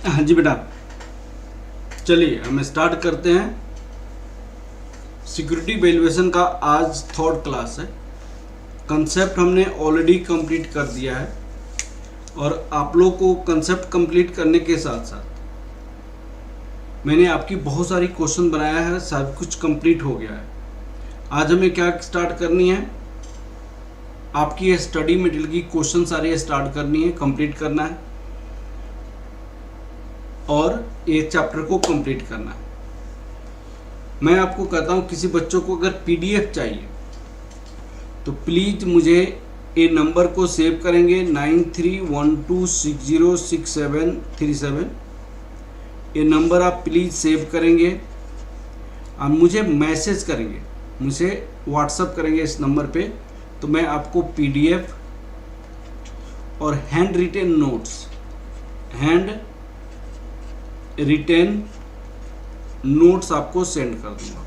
हाँ जी बेटा, चलिए हम स्टार्ट करते हैं। सिक्योरिटी वैल्यूएशन का आज थर्ड क्लास है। कंसेप्ट हमने ऑलरेडी कंप्लीट कर दिया है और आप लोग को कंसेप्ट कंप्लीट करने के साथ साथ मैंने आपकी बहुत सारी क्वेश्चन बनाया है, सब कुछ कंप्लीट हो गया है। आज हमें क्या स्टार्ट करनी है, आपकी स्टडी मटेरियल की क्वेश्चन सारी स्टार्ट करनी है, कंप्लीट करना है और एक चैप्टर को कंप्लीट करना है। मैं आपको कहता हूँ किसी बच्चों को अगर पीडीएफ चाहिए तो प्लीज़ मुझे ये नंबर को सेव करेंगे 9312606737। ये नंबर आप प्लीज़ सेव करेंगे और मुझे मैसेज करेंगे, मुझे व्हाट्सअप करेंगे इस नंबर पे, तो मैं आपको पीडीएफ और हैंड रिटेन नोट्स आपको सेंड कर दूंगा।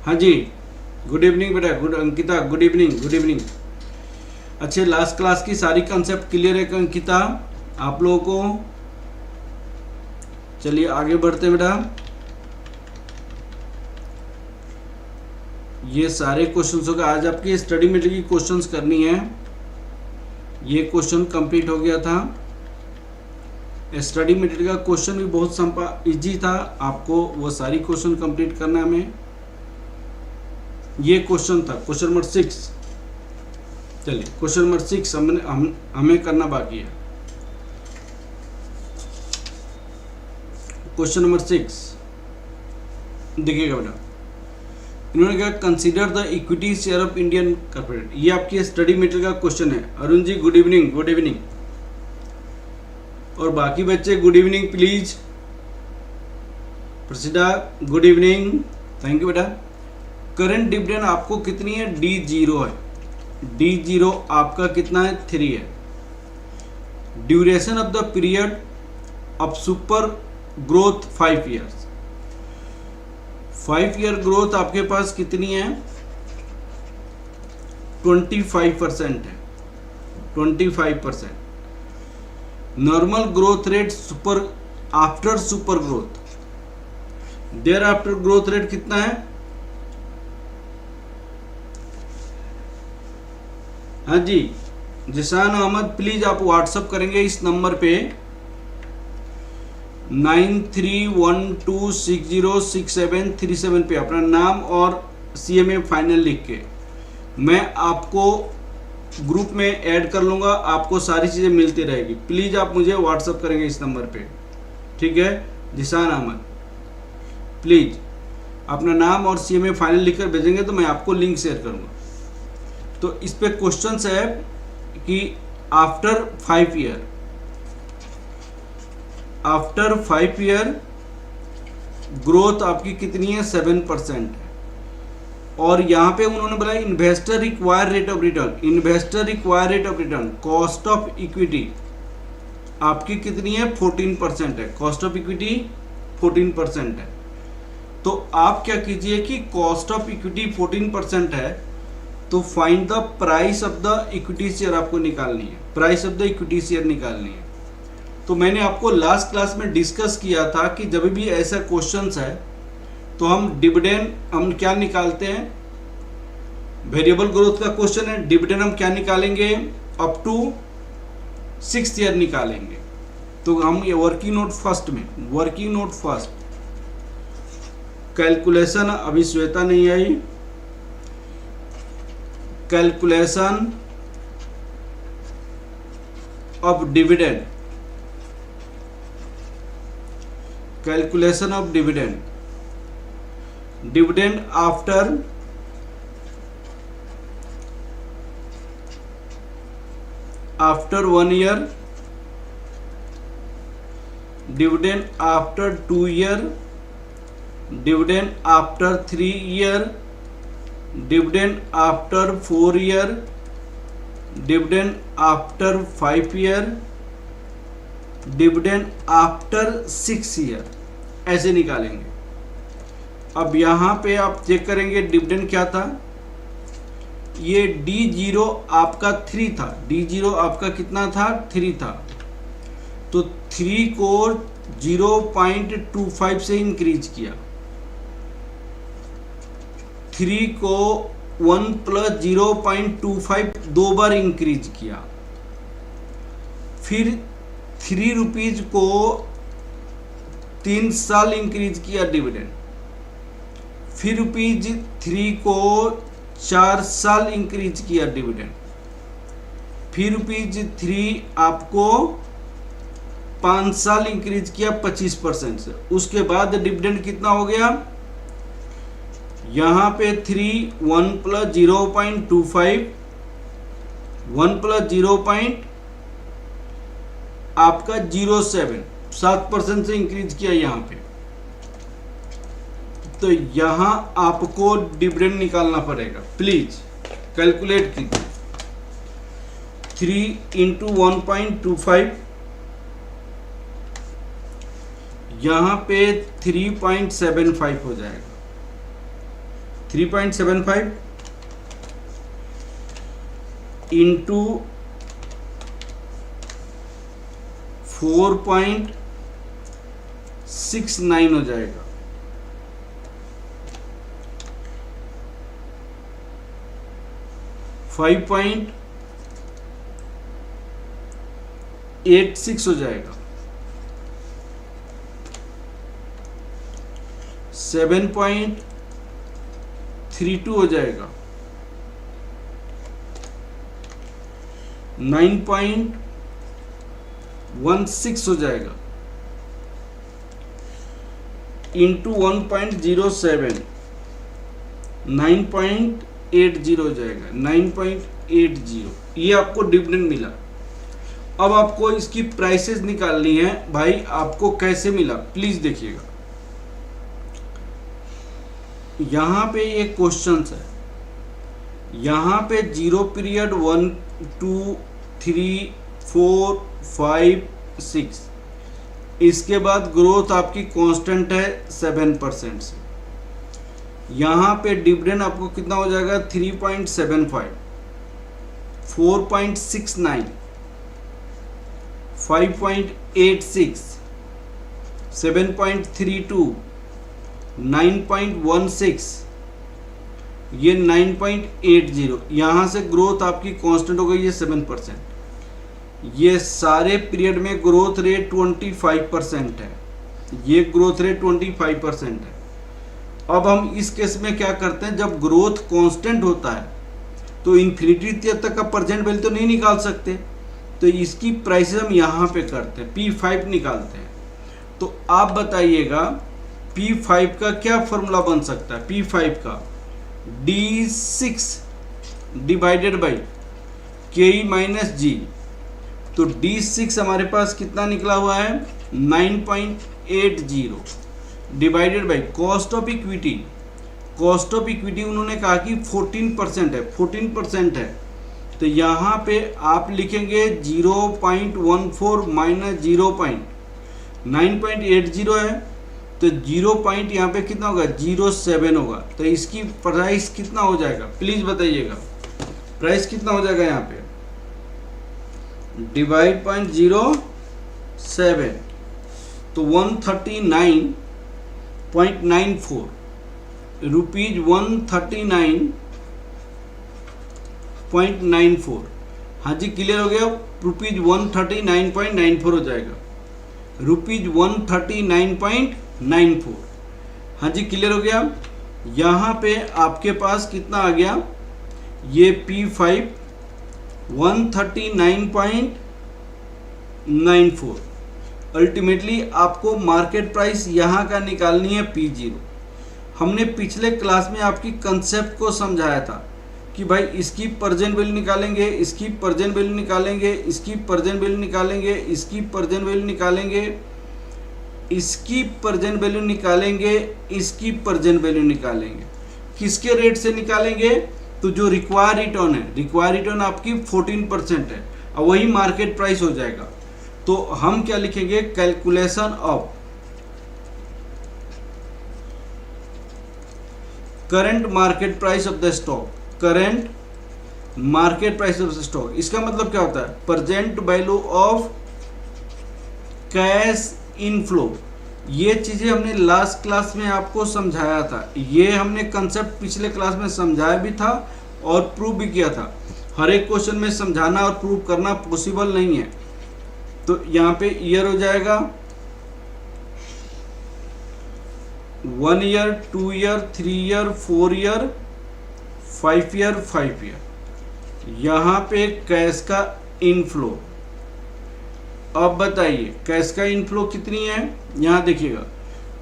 हाँ जी, गुड इवनिंग बेटा, गुड अंकिता, गुड इवनिंग। अच्छे, लास्ट क्लास की सारी कंसेप्ट क्लियर है अंकिता आप लोगों को? चलिए आगे बढ़ते हैं बेटा। ये सारे क्वेश्चंस हो गए। आज आपकी स्टडी मटेरियल की क्वेश्चंस करनी है। ये क्वेश्चन कंप्लीट हो गया था। स्टडी मटेरियल का क्वेश्चन भी बहुत इजी था, आपको वो सारी क्वेश्चन कंप्लीट करना है हमें। ये क्वेश्चन था क्वेश्चन नंबर 6। चलिए क्वेश्चन नंबर 6 हमें करना बाकी है। क्वेश्चन नंबर 6 देखिएगा बेटा, इन्होंने कहा consider the equity share of Indian corporate. ये आपकी स्टडी मटेरियल का क्वेश्चन है। अरुण जी गुड इवनिंग और बाकी बच्चे गुड इवनिंग प्लीज। प्रसिद्धा गुड इवनिंग, थैंक यू बेटा। करंट डिविडेंड आपको कितनी है? D0 है। D0 आपका कितना है? 3 है। Duration of the period of super growth 5 years. 5 year growth आपके पास कितनी है? 25% है। 25%। Normal growth rate after super growth, thereafter growth rate कितना है? हाँ जी, जिसान अहमद प्लीज आप व्हाट्सअप करेंगे इस नंबर पे 9312606737 पे अपना नाम और CMA फाइनल लिख के मैं आपको ग्रुप में ऐड कर लूँगा। आपको सारी चीज़ें मिलती रहेगी। प्लीज़ आप मुझे व्हाट्सअप करेंगे इस नंबर पे, ठीक है? जिसान अहमद प्लीज़ अपना नाम और CMA फाइनल लिखकर भेजेंगे तो मैं आपको लिंक शेयर करूँगा। तो इस पे क्वेश्चंस है कि आफ्टर 5 ईयर ग्रोथ आपकी कितनी है? 7% है। और यहाँ पे उन्होंने बोला investor require rate of return cost of equity आपकी कितनी है? 14% है। कॉस्ट ऑफ इक्विटी 14% है। तो आप क्या कीजिए कि कॉस्ट ऑफ इक्विटी 14% है तो find the price of the equity share आपको निकालनी है। Price of the equity share निकालनी है। तो मैंने आपको लास्ट क्लास में डिस्कस किया था कि जब भी ऐसा क्वेश्चंस है तो हम डिविडेंड हम क्या निकालते हैं? वेरिएबल ग्रोथ का क्वेश्चन है, डिविडेंड हम क्या निकालेंगे? अप टू 6th ईयर निकालेंगे। तो हम ये वर्किंग नोट फर्स्ट कैलकुलेशन, अभी श्वेता नहीं आई, calculation of dividend, dividend after after 1 year, dividend after 2 year, dividend after 3 year, dividend after 4 year, dividend after 5 year, dividend after 6 year, ऐसे निकालेंगे। अब यहाँ पे आप चेक करेंगे डिविडेंड क्या था? ये D0 आपका 3 था। D0 आपका कितना था? 3 था। तो 3 को 0.25 से इंक्रीज किया, 3 को 1 प्लस 0.25 दो बार इंक्रीज किया, फिर 3 रुपीज को 3 साल इंक्रीज किया डिविडेंड, फिर रुपीज 3 को 4 साल इंक्रीज किया डिविडेंड, फिर रुपीज 3 आपको 5 साल इंक्रीज किया 25% से। उसके बाद डिविडेंड कितना हो गया, यहां पे 3 1 प्लस 0.25 1 प्लस 0. आपका 07 7% से इंक्रीज किया यहां पे। तो यहां आपको डिविडेंड निकालना पड़ेगा, प्लीज कैलकुलेट कीजिए। 3 इंटू 1.25, यहां पे 3.75 हो जाएगा। 3.75 इंटू 4.69 हो जाएगा। 5.86 हो जाएगा। 7.32 हो जाएगा। 9.16 हो जाएगा इंटू 1.07 9.80 हो जाएगा। 9.80 ये आपको डिविडेंड मिला। अब आपको इसकी प्राइसेस निकालनी है भाई। आपको कैसे मिला प्लीज देखिएगा। यहां पे एक क्वेश्चन है, यहां पे 0 पीरियड 1 2 3 4 5 6, इसके बाद ग्रोथ आपकी कांस्टेंट है 7% से। यहां पे डिविडेंड आपको कितना हो जाएगा, 3.75 4.69 5.86 7.32 9.16 ये 9.80। यहाँ से ग्रोथ आपकी कांस्टेंट हो गई है 7%। ये सारे पीरियड में ग्रोथ रेट 25% है। ये ग्रोथ रेट 25% है। अब हम इस केस में क्या करते हैं, जब ग्रोथ कांस्टेंट होता है तो इन्फिनिटी तक का प्रेजेंट वैल्यू तो नहीं निकाल सकते, तो इसकी प्राइसेस हम यहाँ पे करते हैं, P5 निकालते हैं। तो आप बताइएगा P5 का क्या फॉर्मूला बन सकता है। P5 का D6 divided by KE minus G। तो D6 हमारे पास कितना निकला हुआ है, 9.80 divided by cost of equity. Cost of equity उन्होंने कहा कि 14% है, 14% है। तो यहाँ पे आप लिखेंगे 0.14 माइनस 9.80 है, तो 0 पॉइंट यहाँ पे कितना होगा, 07 होगा। तो इसकी प्राइस कितना हो जाएगा प्लीज बताइएगा। प्राइस कितना हो जाएगा यहाँ पे, डिवाइड 0.07 तो 139.94 रुपीज 139.94। हाँ जी क्लियर हो गया। रुपीज 139.94 हो जाएगा, रुपीज 139.94। हाँ जी क्लियर हो गया। यहाँ पे आपके पास कितना आ गया, ये P5 139.94। अल्टीमेटली आपको मार्केट प्राइस यहाँ का निकालनी है P0। हमने पिछले क्लास में आपकी कंसेप्ट को समझाया था कि भाई इसकी प्रेजेंट वैल्यू निकालेंगे, इसकी प्रेजेंट वैल्यू निकालेंगे, इसकी प्रेजेंट वैल्यू निकालेंगे, इसकी प्रेजेंट वैल्यू निकालेंगे, इसकी प्रेजेंट वैल्यू निकालेंगे, इसकी प्रेजेंट वैल्यू निकालेंगे। किसके रेट से निकालेंगे, तो जो रिक्वायर रिटर्न है, रिक्वायर रिटर्न आपकी 14% है और वही मार्केट प्राइस हो जाएगा। तो हम क्या लिखेंगे, calculation of current market price of the stock. Current market price of the stock, इसका मतलब क्या होता है, present value of cash inflow, ये चीज़ें हमने लास्ट क्लास में आपको समझाया था, ये हमने कंसेप्ट पिछले क्लास में समझाया भी था और प्रूव भी किया था। हर एक क्वेश्चन में समझाना और प्रूव करना पॉसिबल नहीं है। तो यहाँ पे ईयर हो जाएगा 1 year, 2 year, 3 year, 4 year, 5 year, 5 year. यहाँ पे कैश का इनफ्लो, अब बताइए कैश का इनफ्लो कितनी है। यहाँ देखिएगा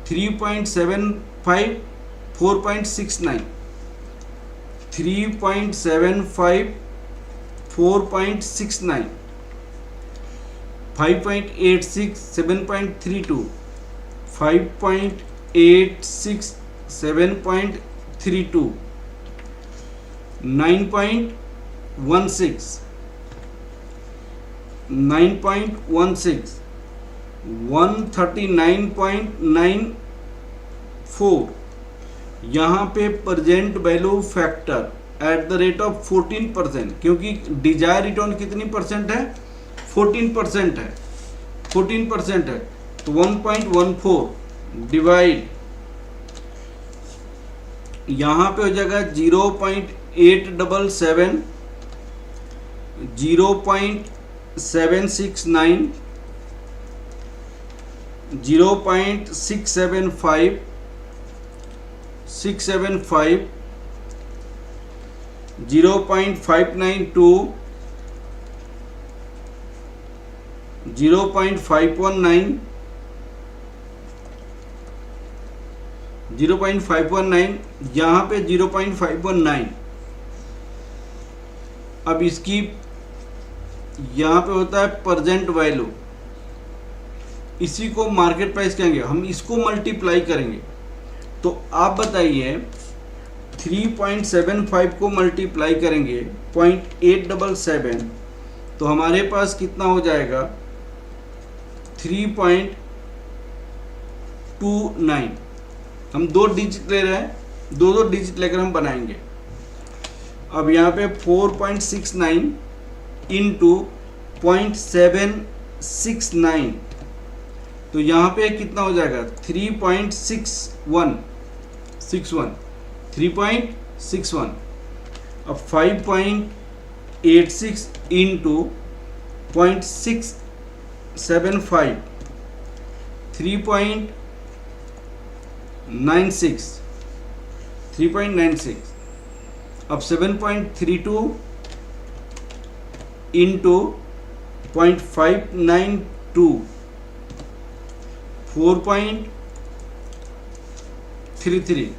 3.75, 4.69, 3.75, 4.69, 5.86, 7.32, 5.86, 7.32, 9.16, 9.16, 139.94। यहाँ पे present value factor at the rate of 14%, क्योंकि डिजायर रिटर्न कितनी परसेंट है, 14% है, 14% है। तो 1.14 डिवाइड, यहाँ पे हो जाएगा 0.877, 0.769, 0.675, 675, 0.592, 0.519, 0.519, यहाँ पे 0.519। अब इसकी यहाँ पे होता है प्रेजेंट वैल्यू, इसी को मार्केट प्राइस कहेंगे, हम इसको मल्टीप्लाई करेंगे। तो आप बताइए 3.75 को मल्टीप्लाई करेंगे 0.877, तो हमारे पास कितना हो जाएगा 3.29। हम 2 डिजिट ले रहे हैं, 2 डिजिट लेकर हम बनाएंगे। अब यहाँ पे 4.69 इंटू 0.769, तो यहाँ पे कितना हो जाएगा 3.61, 3.61। अब 5.86 इंटू 0.675, 3.96, 3.96। अब 7.32 इंटू 0.592, 4.33,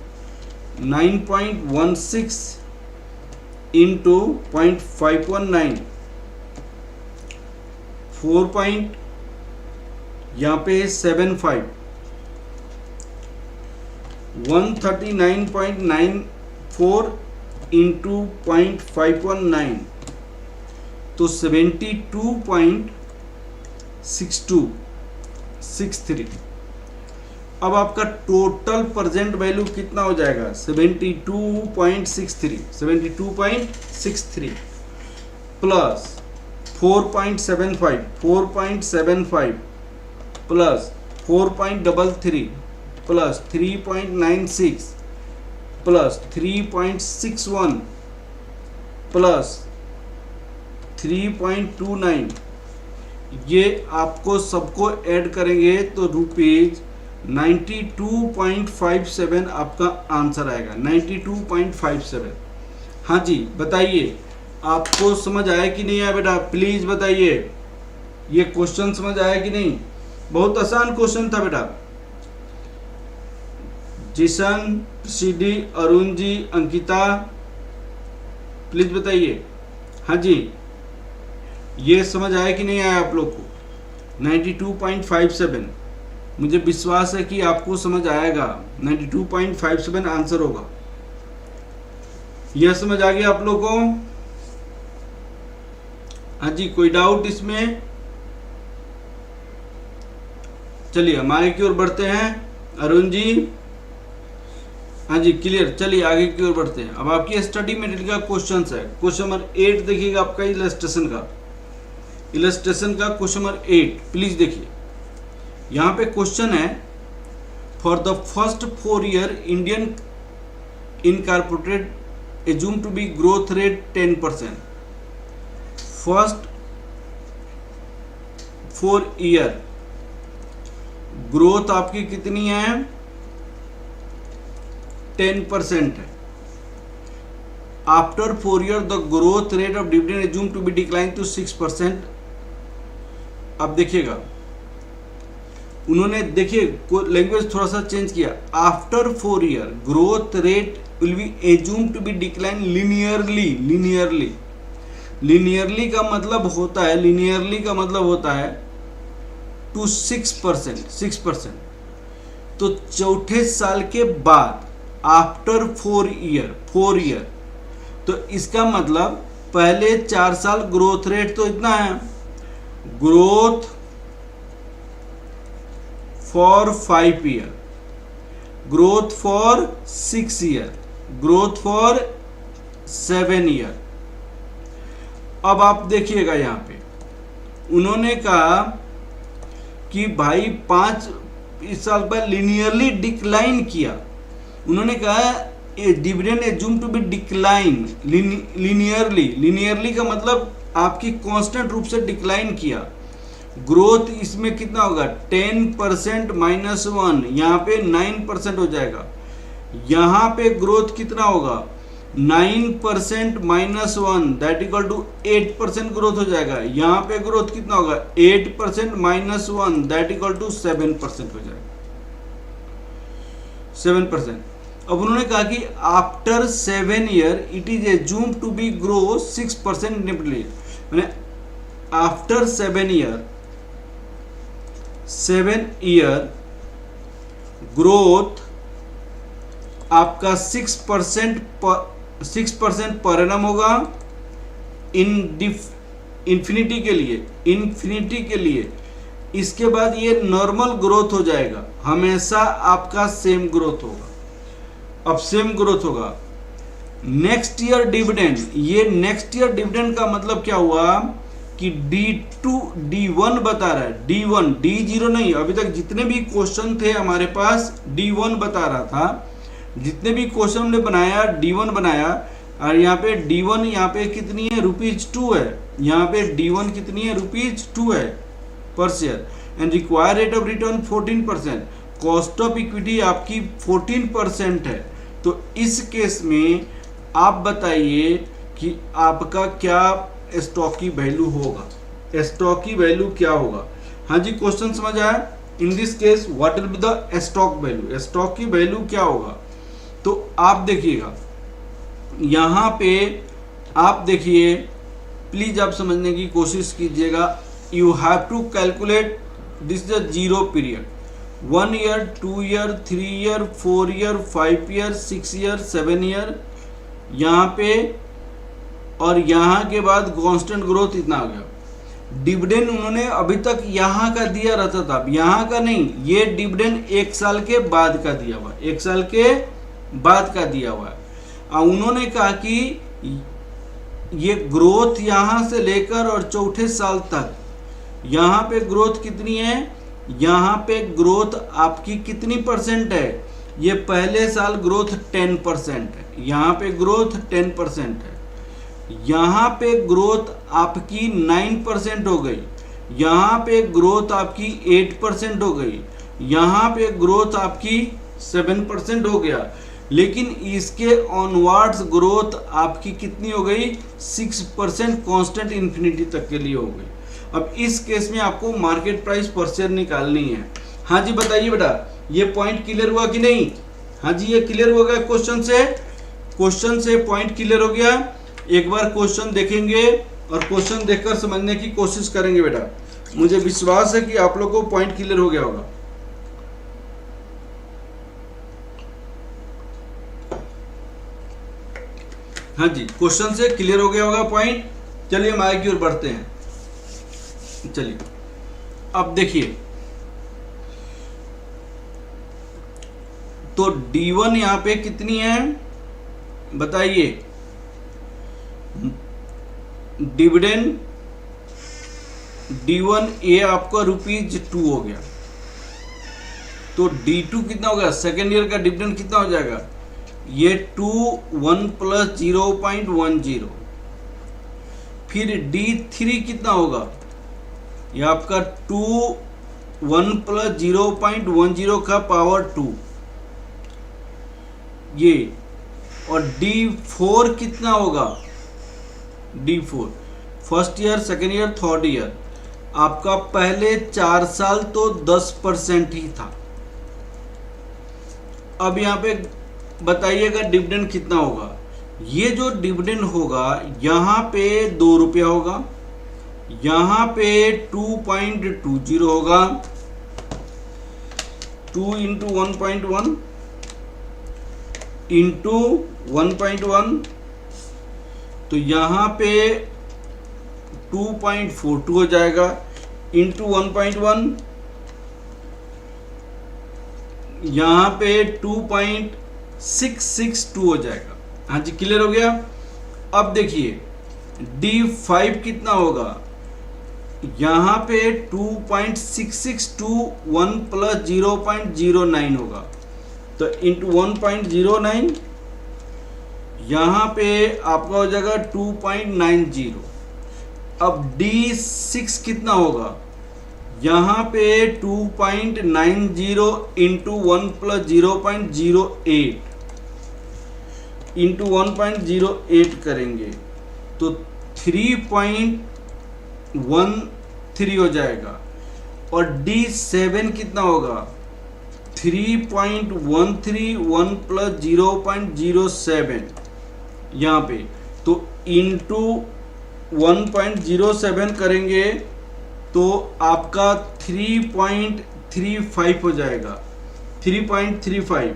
9.16 इंटू 0.519, 4. यहाँ पे 75, 139.94 इंटू 0.519, तो 72.63। अब आपका टोटल प्रेजेंट वैल्यू कितना हो जाएगा 72.63, 72.63 plus 4.75, 4.75 plus 4.33 plus 3.96 plus 3.61 plus 3.29, ये आपको सबको ऐड करेंगे तो रुपीज 92.57 आपका आंसर आएगा, 92.57। हाँ जी बताइए, आपको समझ आया कि नहीं आया बेटा, प्लीज बताइए। ये क्वेश्चन समझ आया कि नहीं? बहुत आसान क्वेश्चन था बेटा। जिशन, सीडी, अरुण जी, अंकिता, प्लीज बताइए। हाँ जी, ये समझ आया कि नहीं आया आप लोग को? 92.57, मुझे विश्वास है कि आपको समझ आएगा। 92.57 आंसर होगा। यह समझ आ गया आप लोग को? हाँ जी, कोई डाउट इसमें? चलिए हमारे की ओर बढ़ते हैं। अरुण जी, हाँ जी क्लियर। चलिए आगे की ओर बढ़ते हैं। अब आपकी स्टडी मटेरियल का क्वेश्चन है, क्वेश्चन नंबर 8 देखिएगा आपका इलस्ट्रेशन का क्वेश्चन नंबर 8 प्लीज देखिए। यहाँ पे क्वेश्चन है, for the first 4 year Indian incorporated assume to be growth rate 10%। First 4 year growth आपकी कितनी है? 10% है। After 4 year the growth rate of dividend assume to be decline to 6%। अब देखिएगा, उन्होंने देखिए लैंग्वेज थोड़ा सा चेंज किया। After 4 year growth rate will be assume to be decline linearly. Linearly का मतलब होता है टू 6%। तो चौथे साल के बाद आफ्टर 4 ईयर, तो इसका मतलब पहले 4 साल ग्रोथ रेट तो इतना है, growth for 5 year, growth for 6 year, growth for 7 year. अब आप देखिएगा यहाँ पे उन्होंने कहा कि भाई 5 इस साल पर लिनियरली डिक्लाइन किया। उन्होंने कहा dividend assume to be decline linearly का मतलब आपकी कांस्टेंट रूप से डिक्लाइन किया। ग्रोथ इसमें कितना होगा? 10% -1, यहाँ पे 9% हो जाएगा। यहाँ पे ग्रोथ कितना होगा? 9% -1 दैट इक्वल टू 8% ग्रोथ हो जाएगा। यहाँ पे ग्रोथ कितना होगा? 8% -1 दैट इक्वल टू 7% हो जाएगा, 7%। अब उन्होंने कहा कि after 7 year it is assume to be grow 6% niftily, मैंने आफ्टर 7 ईयर ग्रोथ आपका 6% पर एनम होगा इन्फिनिटी के लिए। इसके बाद ये नॉर्मल ग्रोथ हो जाएगा, हमेशा आपका सेम ग्रोथ होगा। अब सेम ग्रोथ होगा। नेक्स्ट ईयर डिविडेंड, ये नेक्स्ट ईयर डिविडेंड का मतलब क्या हुआ कि D1 बता रहा है, D1 D0 नहीं। अभी तक जितने भी क्वेश्चन थे हमारे पास D1 बता रहा था, जितने भी क्वेश्चन हमने बनाया D1 बनाया। और यहाँ पे D1 यहाँ पे कितनी है? ₹2 है। यहाँ पे D1 कितनी है? ₹2 है पर share. And required rate of return 14%, cost of equity आपकी 14% है। तो इस केस में आप बताइए कि आपका क्या स्टॉक की वैल्यू होगा? स्टॉक की वैल्यू क्या होगा? हाँ जी, क्वेश्चन समझ आया? In this case what will be the stock value? Stock की वैल्यू क्या होगा? तो आप देखिएगा यहाँ पे, आप देखिए प्लीज आप समझने की कोशिश कीजिएगा। You have to calculate this is a zero period, 1 year, 2 year, 3 year, 4 year, 5 year, 6 year, 7 year, यहाँ पे और यहाँ के बाद कांस्टेंट ग्रोथ इतना आ गया। डिविडेंड उन्होंने अभी तक यहाँ का दिया रहता था, अब यहाँ का नहीं, ये डिविडेंड 1 साल के बाद का दिया हुआ है, 1 साल के बाद का दिया हुआ है। उन्होंने कहा कि ये ग्रोथ यहाँ से लेकर और चौथे साल तक, यहाँ पे ग्रोथ कितनी है? यहाँ पे ग्रोथ आपकी कितनी परसेंट है? ये पहले साल ग्रोथ 10% है, यहाँ पे ग्रोथ 10% है। यहाँ पे ग्रोथ आपकी 9% हो गई, यहाँ पे ग्रोथ आपकी 8% हो गई, यहाँ पे ग्रोथ आपकी 7% हो गया। लेकिन इसके ऑनवर्ड्स ग्रोथ आपकी कितनी हो गई? 6% कांस्टेंट इन्फिनिटी तक के लिए हो गई। अब इस केस में आपको मार्केट प्राइस पर शेयर निकालनी है। हाँ जी बताइए बेटा, ये पॉइंट क्लियर हुआ कि नहीं? हाँ जी ये क्लियर हो गया क्वेश्चन से? क्वेश्चन से पॉइंट क्लियर हो गया? एक बार क्वेश्चन देखेंगे और क्वेश्चन देखकर समझने की कोशिश करेंगे बेटा। मुझे विश्वास है कि आप लोगों को पॉइंट क्लियर हो गया होगा। हाँ जी, क्वेश्चन से क्लियर हो गया होगा पॉइंट। चलिए हम आगे की ओर बढ़ते हैं। चलिए अब देखिए, तो D1 यहां पे कितनी है बताइए? डिविडेंड D1 ये आपका ₹2 हो गया। तो D2 कितना होगा, सेकेंड ईयर का डिविडेंड कितना हो जाएगा, ये 2 1 प्लस 0.10। फिर D3 कितना होगा, ये आपका 2 1 प्लस 0.10 का पावर 2 ये। और D4 कितना होगा, D4 first year, second year, third year, आपका पहले 4 साल तो 10% ही था। अब यहाँ पे बताइएगा डिविडेंड कितना होगा। ये जो डिविडेंड होगा यहाँ पे 2 रुपया होगा, यहाँ पे 2.20 होगा, 2 इंटू 1.1 इंटू 1.1, तो यहाँ पे 2.42 हो जाएगा, इंटू 1.1 यहाँ पे 2.662 हो जाएगा। हाँ जी, क्लियर हो गया। अब देखिए D5 कितना होगा, यहाँ पे 2.662 1 प्लस 0.09 होगा, तो इंटू 1.09 यहाँ पे आपका हो जाएगा 2.90। अब D6 कितना होगा, यहाँ पे 2.90 इंटू 1 प्लस 0.08 इंटू 1.08 करेंगे तो 3.13 हो जाएगा। और D7 कितना होगा, 3.13 1 प्लस 0.07 यहाँ पे, तो इंटू 1.07 करेंगे तो आपका 3.35 हो जाएगा, 3.35।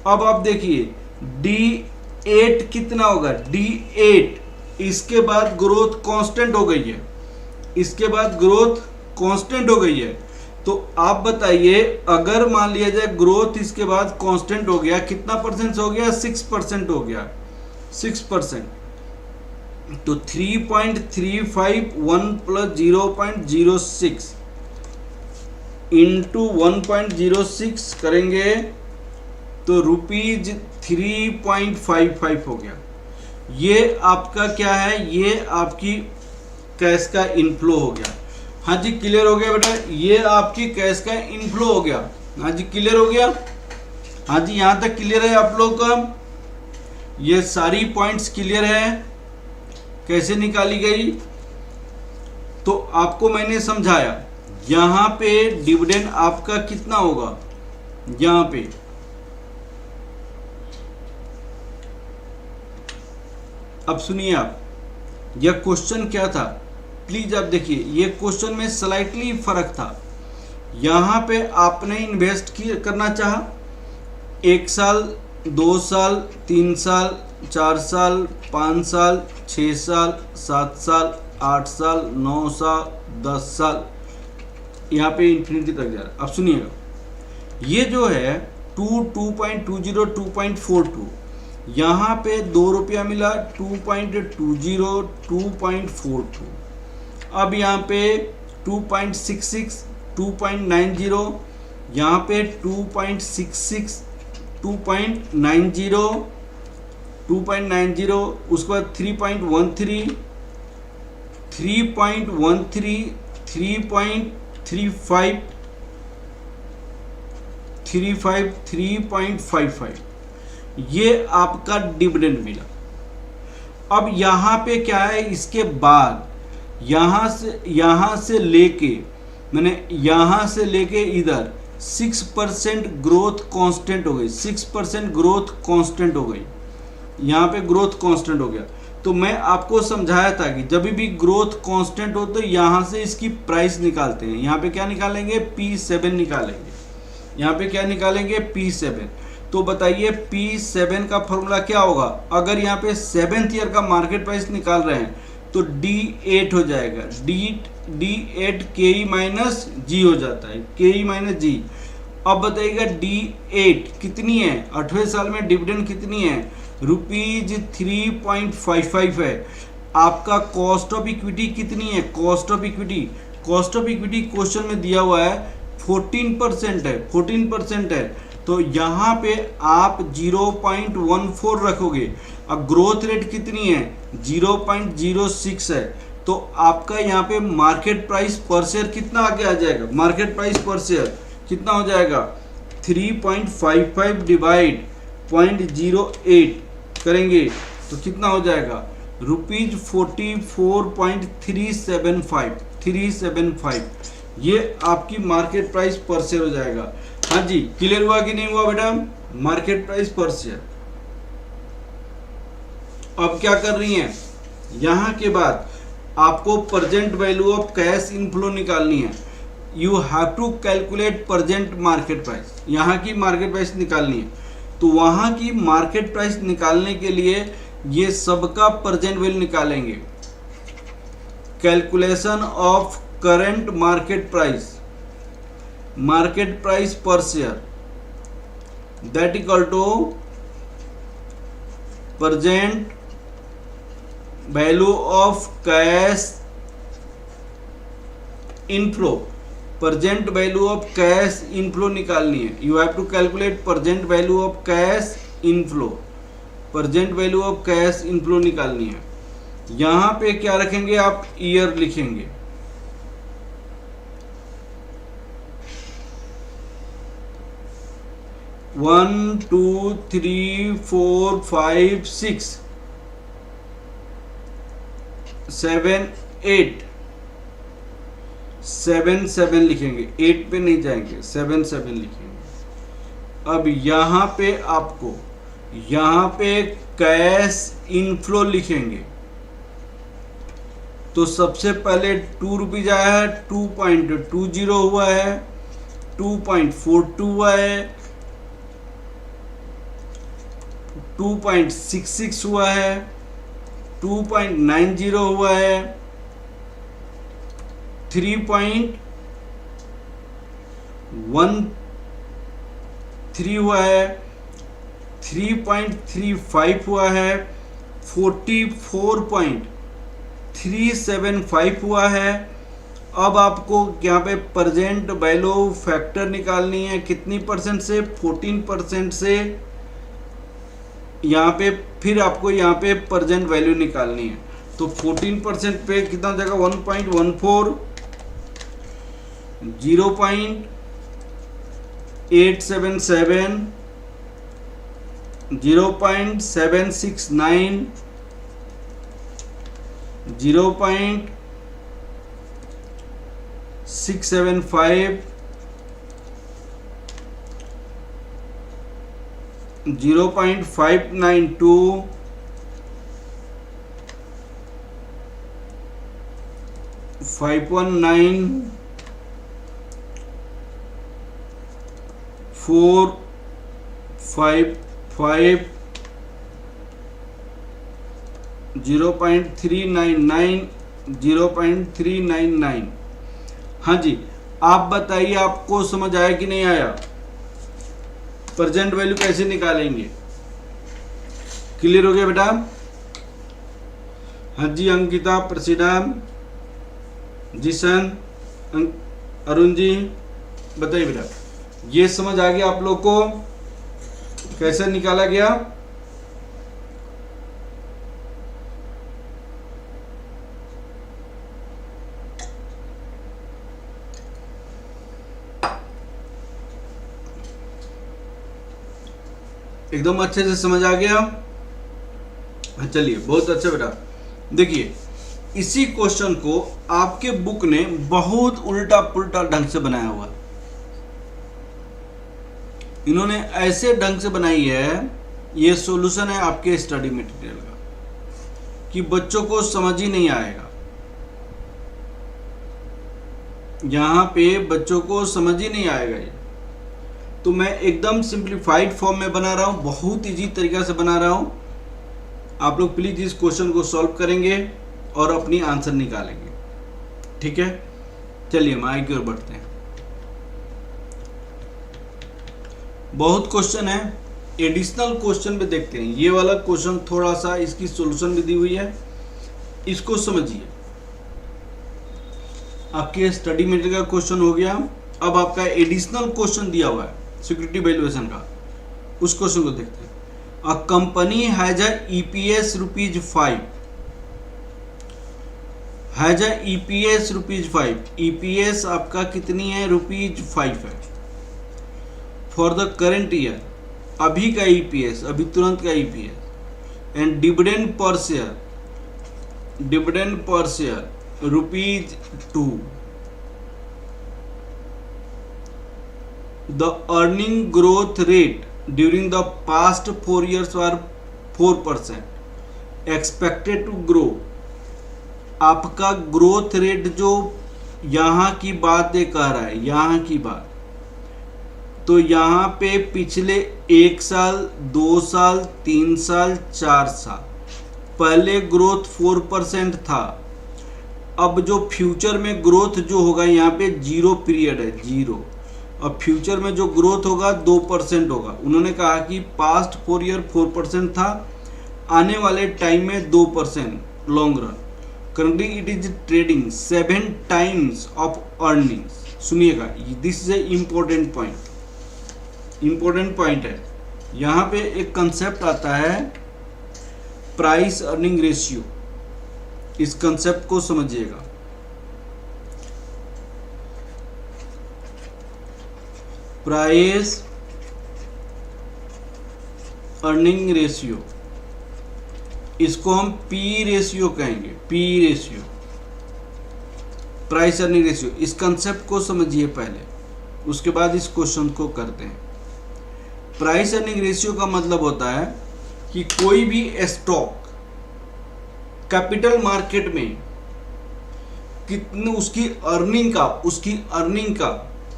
अब आप देखिए D8 कितना होगा, D8 इसके बाद ग्रोथ कांस्टेंट हो गई है, इसके बाद ग्रोथ कांस्टेंट हो गई है। तो आप बताइए अगर मान लिया जाए ग्रोथ इसके बाद कांस्टेंट हो गया, कितना परसेंट हो गया, 6% हो गया, 6%। तो 3.35 1 प्लस 0.06 इंटू 1.06 करेंगे तो ₹3.55 हो गया। ये आपका क्या है, ये आपकी कैश का इनफ्लो हो गया। हाँ जी, क्लियर हो गया बेटा, ये आपकी कैश का इनफ्लो हो गया। हाँ जी, क्लियर हो गया। हाँ जी, यहाँ तक क्लियर है आप लोग का, ये सारी पॉइंट्स क्लियर है कैसे निकाली गई। तो आपको मैंने समझाया, यहाँ पे डिविडेंड आपका कितना होगा, यहाँ पे अब सुनिए आप, यह क्वेश्चन क्या था प्लीज आप देखिए, ये क्वेश्चन में स्लाइटली फर्क था। यहाँ पे आपने इन्वेस्ट करना चाहा 1 साल, 2 साल, 3 साल, 4 साल, 5 साल, 6 साल, 7 साल, 8 साल, 9 साल, 10 साल, यहाँ पे इन्फिनिटी तक जा रहा है। अब सुनिएगा, ये जो है 2.20 2.42, यहाँ पे 2 रुपया मिला, 2.20 2.42। अब यहाँ पे 2.66 2.90, यहाँ पे 2.66 2.90 2.90, उसके बाद 3.13 3.13 3.35 3.55, ये आपका डिविडेंड मिला। अब यहाँ पे क्या है, इसके बाद यहाँ से लेके मैंने यहाँ से लेके इधर 6% ग्रोथ कांस्टेंट हो गई, 6% ग्रोथ कांस्टेंट हो गई, यहाँ पे ग्रोथ कांस्टेंट हो गया। तो मैं आपको समझाया था कि जब भी ग्रोथ कांस्टेंट हो तो यहाँ से इसकी प्राइस निकालते हैं। यहाँ पे क्या निकालेंगे, P7 निकालेंगे। यहाँ पे क्या निकालेंगे, P7। तो बताइए P7 का फॉर्मूला क्या होगा। अगर यहाँ पे 7th ईयर का मार्केट प्राइस निकाल रहे हैं तो D8 हो जाएगा, D8 KE माइनस G हो जाता है, KE माइनस G। अब बताइएगा D8 कितनी है, 8वें साल में डिविडेंड कितनी है, ₹3.55 है। आपका कॉस्ट ऑफ इक्विटी कितनी है, कॉस्ट ऑफ इक्विटी क्वेश्चन में दिया हुआ है 14% है, 14% है, तो यहाँ पे आप 0.14 रखोगे। अब ग्रोथ रेट कितनी है, 0.06 है, तो आपका यहाँ पे मार्केट प्राइस पर शेयर कितना आगे आ जाएगा, मार्केट प्राइस पर शेयर कितना हो जाएगा, 3.55 डिवाइड 0.08 करेंगे तो कितना हो जाएगा, ₹44.375। ये आपकी मार्केट प्राइस पर शेयर हो जाएगा। हाँ जी, क्लियर हुआ कि नहीं हुआ बेटा, मार्केट प्राइस पर शेयर। अब क्या कर रही हैं, यहाँ के बाद आपको present value of cash inflow निकालनी है। You have to calculate present market price, यहाँ की मार्केट प्राइस निकालनी है। तो वहाँ की मार्केट प्राइस निकालने के लिए ये सबका प्रेजेंट वैल्यू निकालेंगे। Calculation of current market price per share that equal to present value of cash inflow, present value of cash inflow निकालनी है। You have to calculate present value of cash inflow, present value of cash inflow निकालनी है। यहाँ पे क्या रखेंगे आप, year लिखेंगे। One two three four five six 7 8 7 लिखेंगे, 8 पे नहीं जाएंगे, 7 लिखेंगे। अब यहाँ पे आपको यहाँ पे कैश इनफ्लो लिखेंगे। तो सबसे पहले ₹2 आया है, 2.20 हुआ है, 2.42 हुआ है, 2.66 हुआ है, 2.90 हुआ है, 3.13 हुआ है, 3.35 हुआ है, 44.375 हुआ है। अब आपको यहाँ पे प्रेजेंट वैल्यू फैक्टर निकालनी है, कितनी परसेंट से, 14% से। यहाँ पे फिर आपको यहाँ पे प्रेजेंट वैल्यू निकालनी है। तो 14% पे कितना हो जाएगा, 1.14, 0.877, 0.769, 0.675, 0.592, 519, 455, 0.399, 0.399। हाँ जी, आप बताइए आपको समझ आया कि नहीं आया, प्रेजेंट वैल्यू कैसे निकालेंगे, क्लियर हो गया बेटा। हाँ जी, अंकिता, प्रसिद्धा, जिशन, अरुण जी, बताइए बेटा, ये समझ आ गया आप लोग को कैसे निकाला गया। एकदम अच्छे से समझ आ गया। चलिए, बहुत अच्छा बेटा। देखिए, इसी क्वेश्चन को आपके बुक ने बहुत उल्टा पुल्टा ढंग से बनाया हुआ। इन्होंने ऐसे ढंग से बनाई है, ये सॉल्यूशन है आपके स्टडी मटेरियल का, कि बच्चों को समझ ही नहीं आएगा। यहाँ पे बच्चों को समझ ही नहीं आएगा ये। तो मैं एकदम सिंप्लीफाइड फॉर्म में बना रहा हूँ, बहुत इजी तरीका से बना रहा हूँ। आप लोग प्लीज इस क्वेश्चन को सॉल्व करेंगे और अपनी आंसर निकालेंगे, ठीक है। चलिए हम आगे की ओर बढ़ते हैं। बहुत क्वेश्चन है, एडिशनल क्वेश्चन पे देखते हैं। ये वाला क्वेश्चन थोड़ा सा, इसकी सॉल्यूशन भी दी हुई है, इसको समझिए। आपके स्टडी मटेरियल का क्वेश्चन हो गया, अब आपका एडिशनल क्वेश्चन दिया हुआ है सिक्योरिटी वैल्यूएशन का, उस क्वेश्चन को देखते हैं। A company has a EPS ₹5, has a EPS ₹5, EPS आपका कितनी है, ₹5 है फॉर द करेंट ईयर, अभी का ईपीएस, अभी तुरंत का EPS, and dividend per share, dividend per share ₹2। The earning growth rate during the past 4 years were 4%, expected to grow। आपका ग्रोथ रेट जो यहाँ की बात ये कह रहा है, यहाँ की बात, तो यहाँ पे पिछले 1 साल, 2 साल, 3 साल, 4 साल पहले ग्रोथ 4% था। अब जो फ्यूचर में ग्रोथ जो होगा, यहाँ पे 0 पीरियड है, 0। अब फ्यूचर में जो ग्रोथ होगा 2% होगा। उन्होंने कहा कि पास्ट 4 ईयर 4% था, आने वाले टाइम में 2% long run. Currently it is trading 7 times of earnings. सुनिएगा, this is a important point, important point है। यहाँ पे एक कंसेप्ट आता है प्राइस अर्निंग रेशियो, इस कंसेप्ट को समझिएगा। प्राइस अर्निंग रेशियो, इसको हम पी रेशियो कहेंगे, P ratio, price earning ratio. इस कंसेप्ट को समझिए पहले, उसके बाद इस क्वेश्चन को करते हैं। प्राइस अर्निंग रेशियो का मतलब होता है कि कोई भी स्टॉक कैपिटल मार्केट में कितने उसकी अर्निंग का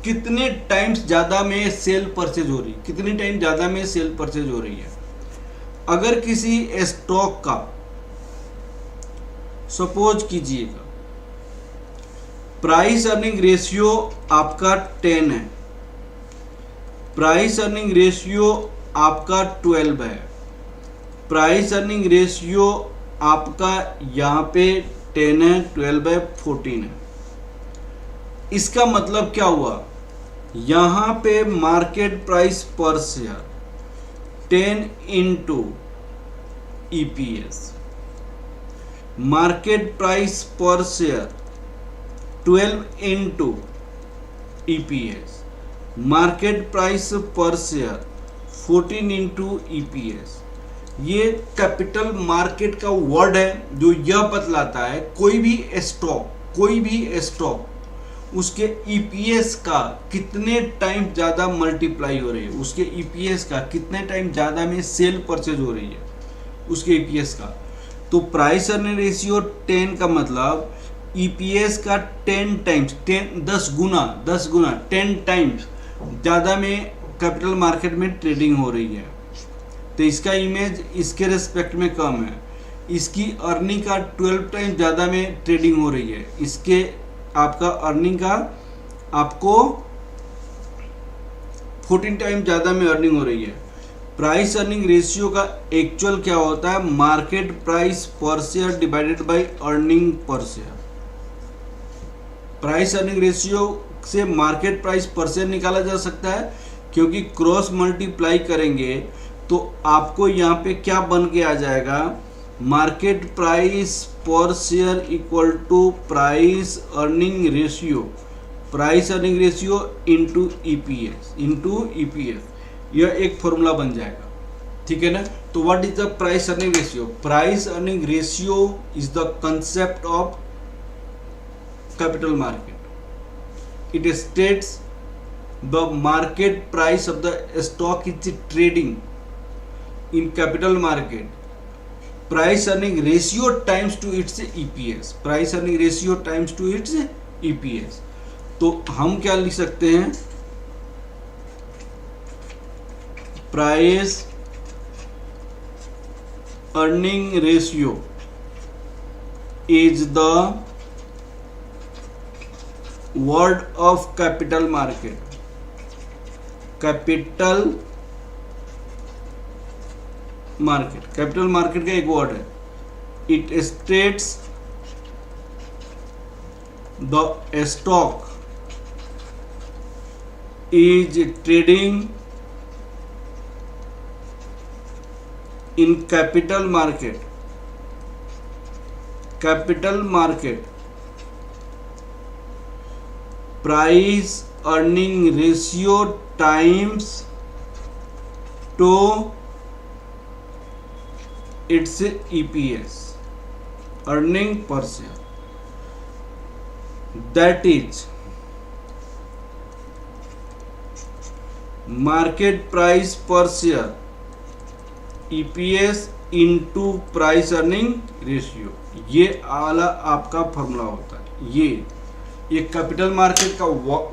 कितने टाइम्स ज़्यादा में सेल परचेज हो रही है, कितने टाइम ज़्यादा में सेल परचेज हो रही है। अगर किसी स्टॉक का सपोज कीजिएगा प्राइस अर्निंग रेशियो आपका 10 है, प्राइस अर्निंग रेशियो आपका 12 है, प्राइस अर्निंग रेशियो आपका यहाँ पे 10 है, 12 है, 14 है। इसका मतलब क्या हुआ, यहाँ पे market price per share 10 into EPS, market price per share 12 into EPS, market price per share 14 into EPS. ये कैपिटल मार्केट का वर्ड है जो यह बतलाता है कोई भी स्टॉक उसके ईपीएस का कितने टाइम ज़्यादा मल्टीप्लाई हो रही है, उसके ईपीएस का कितने टाइम ज़्यादा में सेल परचेज हो रही है उसके ईपीएस का। तो प्राइस अर्निंग रेशियो 10 का मतलब ईपीएस का 10 टाइम्स, 10 गुना 10 टाइम्स ज़्यादा में कैपिटल मार्केट में ट्रेडिंग हो रही है। तो इसका इमेज इसके रेस्पेक्ट में कम है, इसकी अर्निंग का 12 टाइम ज़्यादा में ट्रेडिंग हो रही है, इसके आपका अर्निंग का आपको 14 टाइम ज़्यादा में अर्निंग हो रही है। प्राइस अर्निंग रेशियो का एक्चुअल क्या होता है, market price per share divided by earning per share. Price earning ratio से मार्केट प्राइस पर शेयर निकाला जा सकता है, क्योंकि क्रॉस मल्टीप्लाई करेंगे तो आपको यहाँ पे क्या बन के आ जाएगा, market price per share equal to price earning ratio, price earning ratio into EPS, यह एक फॉर्मूला बन जाएगा। ठीक है ना। तो what is the price earning ratio? Price earning ratio is the concept of capital market. It states the market price of the stock is trading in capital market, price earning ratio times to its EPS, price earning ratio times to its EPS. तो हम क्या लिख सकते हैं, price earning ratio is the word of capital market. Capital market का एक word है। It states the stock is trading in capital market price earning ratio times to its EPS, earning per share, that is market price per share EPS into price earning ratio, ये वाला आपका formula होता है। ये capital market का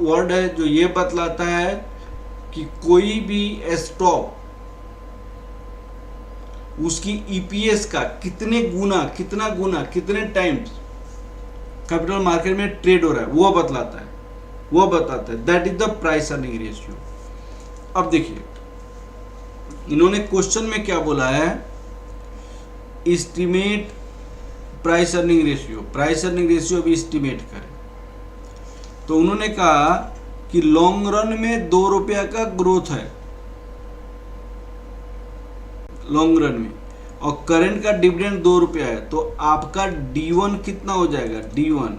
word है जो ये बतलाता है कि कोई भी स्टॉक उसकी ईपीएस का कितने कितने टाइम्स कैपिटल मार्केट में ट्रेड हो रहा है वो बताता है। That is the price earning ratio. अब देखिए इन्होंने क्वेश्चन में क्या बोला है, एस्टिमेट प्राइस अर्निंग रेशियो भी एस्टिमेट करें। तो उन्होंने कहा कि लॉन्ग रन में 2 रुपया का ग्रोथ है लॉन्ग रन में, और करंट का डिविडेंड 2 रुपया है, तो आपका D1 कितना हो जाएगा, D1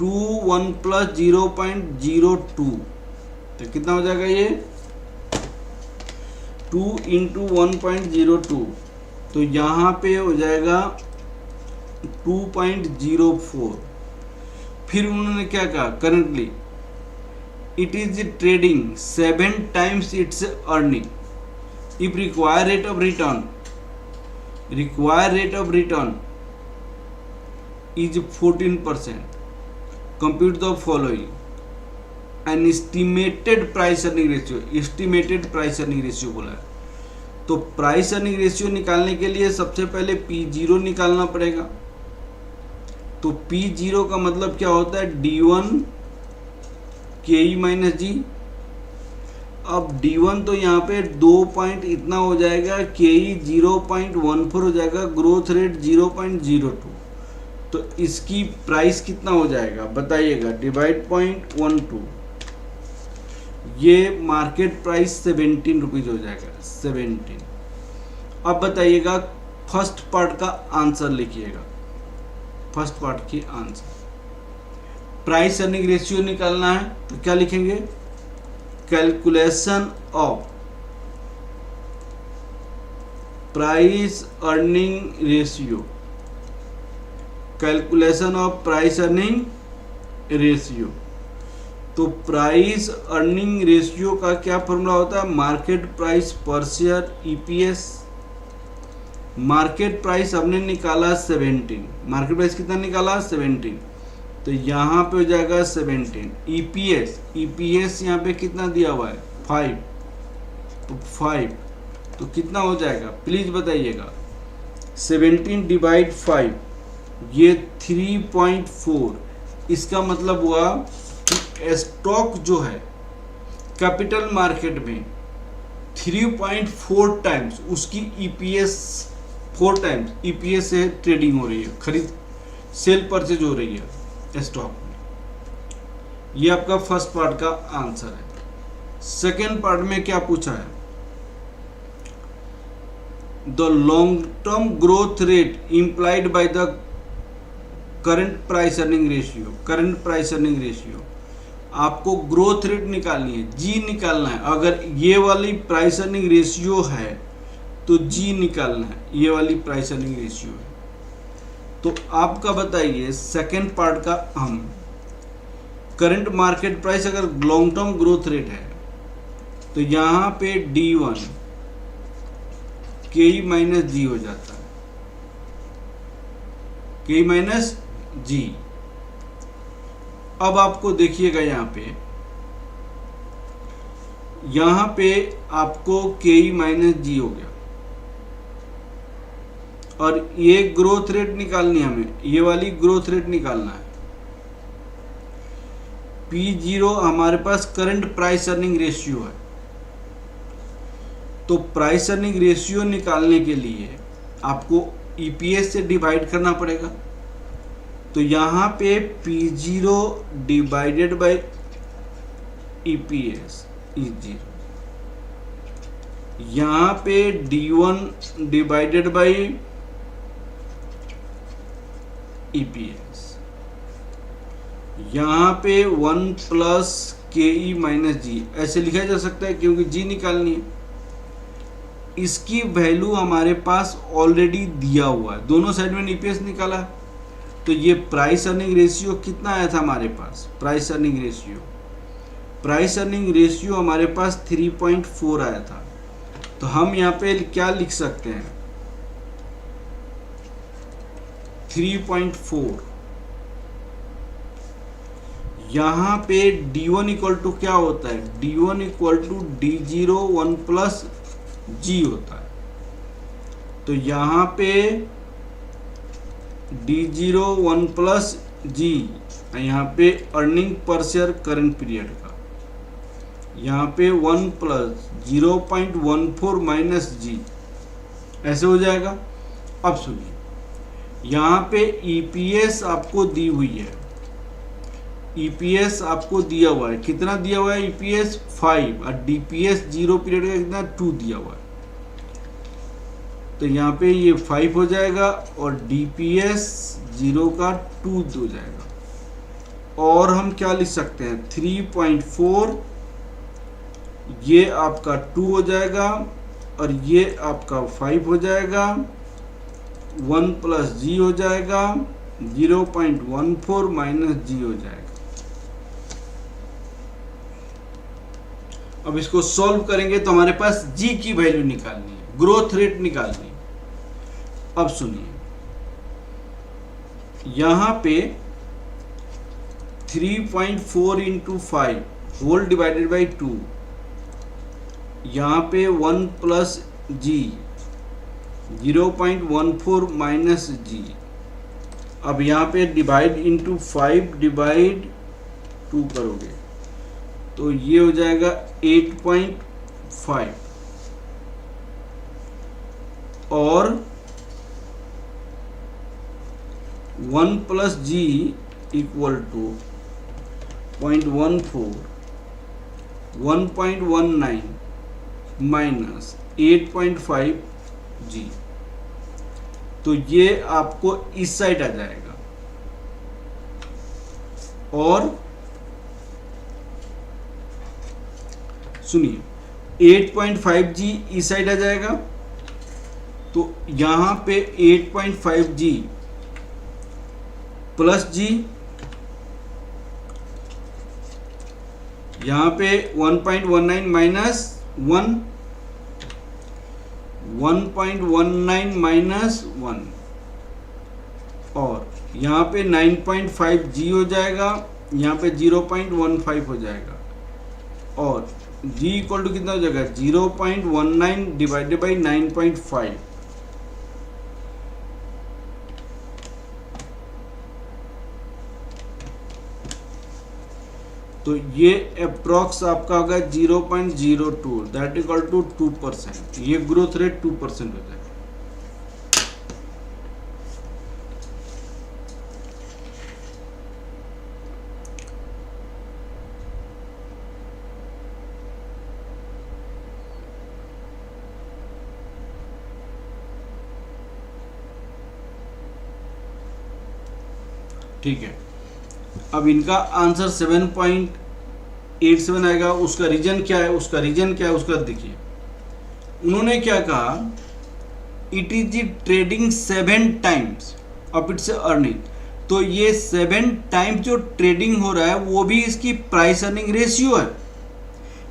21 प्लस 0.02, तो कितना हो जाएगा ये 2 इंटू 1.02, तो यहाँ पे हो जाएगा 2.04। फिर उन्होंने क्या कहा, currently it is trading 7 times it's earning if require rate of return is 14%, compute the following an estimated price earning ratio बोला है। तो प्राइस अर्निंग रेशियो निकालने के लिए सबसे पहले P0 निकालना पड़ेगा। तो P0 का मतलब क्या होता है, D1 KE माइनस G। अब D1 तो यहाँ पे 2 पॉइंट इतना हो जाएगा, KE 0.14 हो जाएगा, ग्रोथ रेट 0.02, तो इसकी प्राइस कितना हो जाएगा बताइएगा, डिवाइड 0.12, ये मार्केट प्राइस 17 रुपीज हो जाएगा, 17। अब बताइएगा फर्स्ट पार्ट का आंसर लिखिएगा, फर्स्ट पार्ट की आंसर प्राइस अर्निंग रेशियो निकालना है, तो क्या लिखेंगे, calculation of price earning ratio, तो प्राइस अर्निंग रेशियो का क्या फॉर्मूला होता है, market price per share EPS. Market price हमने निकाला 17, मार्केट प्राइस कितना निकाला 17, तो यहाँ पे हो जाएगा 17। ईपीएस यहाँ पे कितना दिया हुआ है 5, तो 5 तो कितना हो जाएगा प्लीज बताइएगा, 17 डिवाइड 5 ये 3.4। इसका मतलब हुआ कि स्टॉक जो है कैपिटल मार्केट में 3.4 टाइम्स उसकी ईपीएस 4 टाइम्स ईपीएस से ट्रेडिंग हो रही है, खरीद सेल परचेज हो रही है स्टॉक में। ये आपका फर्स्ट पार्ट का आंसर है। सेकेंड पार्ट में क्या पूछा है, the long term growth rate implied by the current price earning ratio. आपको ग्रोथ रेट निकालनी है, जी निकालना है। अगर ये वाली प्राइस अर्निंग रेशियो है तो जी निकालना है, ये वाली प्राइस अर्निंग रेशियो है। तो आपका बताइए सेकेंड पार्ट का, हम करंट मार्केट प्राइस अगर लॉन्ग टर्म ग्रोथ रेट है तो यहाँ पे D1 KE माइनस जी हो जाता है, KE माइनस जी। अब आपको देखिएगा यहाँ पे आपको KE माइनस जी हो गया, और ये ग्रोथ रेट निकालनी है हमें, ये वाली ग्रोथ रेट निकालना है। P0 हमारे पास करंट प्राइस अर्निंग रेशियो है, तो प्राइस अर्निंग रेशियो निकालने के लिए आपको ईपीएस से डिवाइड करना पड़ेगा। तो यहाँ पे P0 divided by EPS is 0। यहाँ पे D1 डिवाइडेड बाई EPS, यहाँ पे 1 प्लस KE माइनस G ऐसे लिखा जा सकता है, क्योंकि G निकालनी है। इसकी वैल्यू हमारे पास ऑलरेडी दिया हुआ है, दोनों साइड में EPS निकाला। तो ये प्राइस अर्निंग रेशियो कितना आया था हमारे पास? प्राइस अर्निंग रेशियो हमारे पास 3.4 आया था। तो हम यहाँ पे क्या लिख सकते हैं? 3.4। यहाँ पे D1 इक्वल टू क्या होता है? D1 equal to D0 1 plus G होता है। तो यहाँ पे D0 1 प्लस G, यहाँ पे earning per share current period का, यहाँ पे 1 प्लस 0.14 माइनस G ऐसे हो जाएगा। अब सुनिए, यहाँ पे EPS आपको दी हुई है, EPS आपको दिया हुआ है, कितना दिया हुआ है? EPS 5 और DPS 0 पीरियड का कितना? 2 दिया हुआ है। तो यहाँ पे ये 5 हो जाएगा और DPS 0 का 2 हो जाएगा। और हम क्या लिख सकते हैं? 3.4, ये आपका 2 हो जाएगा और ये आपका 5 हो जाएगा, 1 प्लस G हो जाएगा, 0.14 माइनस G हो जाएगा। अब इसको सॉल्व करेंगे तो हमारे पास G की वैल्यू निकालनी है, ग्रोथ रेट निकालनी है। अब सुनिए, यहां पे 3.4 इंटू 5 होल डिवाइडेड बाई 2, यहाँ पे 1 प्लस G, 0.14 माइनस G। अब यहाँ पे डिवाइड इंटू 5 डिवाइड 2 करोगे तो ये हो जाएगा 8.5 और 1 plus G equal to 0.14, 1.19 minus 8.5 G। तो ये आपको इस साइड आ जाएगा और सुनिए 8.5 G इस साइड आ जाएगा। तो यहां पे 8.5 G प्लस G, यहां पे 1.19 माइनस 1, 1.19 माइनस 1 और यहाँ पे 9.5 G हो जाएगा, यहाँ पे 0.15 हो जाएगा और G इक्वल टू कितना हो जाएगा? 0.19 डिवाइडेड बाई 9.5। तो ये अप्रॉक्स आपका होगा 0.02, दैट इक्वल टू 2%। ये ग्रोथ रेट 2% हो जाएगा। ठीक है, अब इनका आंसर 7.87 आएगा। उसका रीजन क्या है? उसका देखिए, उन्होंने क्या कहा? It is the trading 7 times of its earning. तो ये 7 टाइम्स जो ट्रेडिंग हो रहा है वो भी इसकी प्राइस अर्निंग रेशियो है।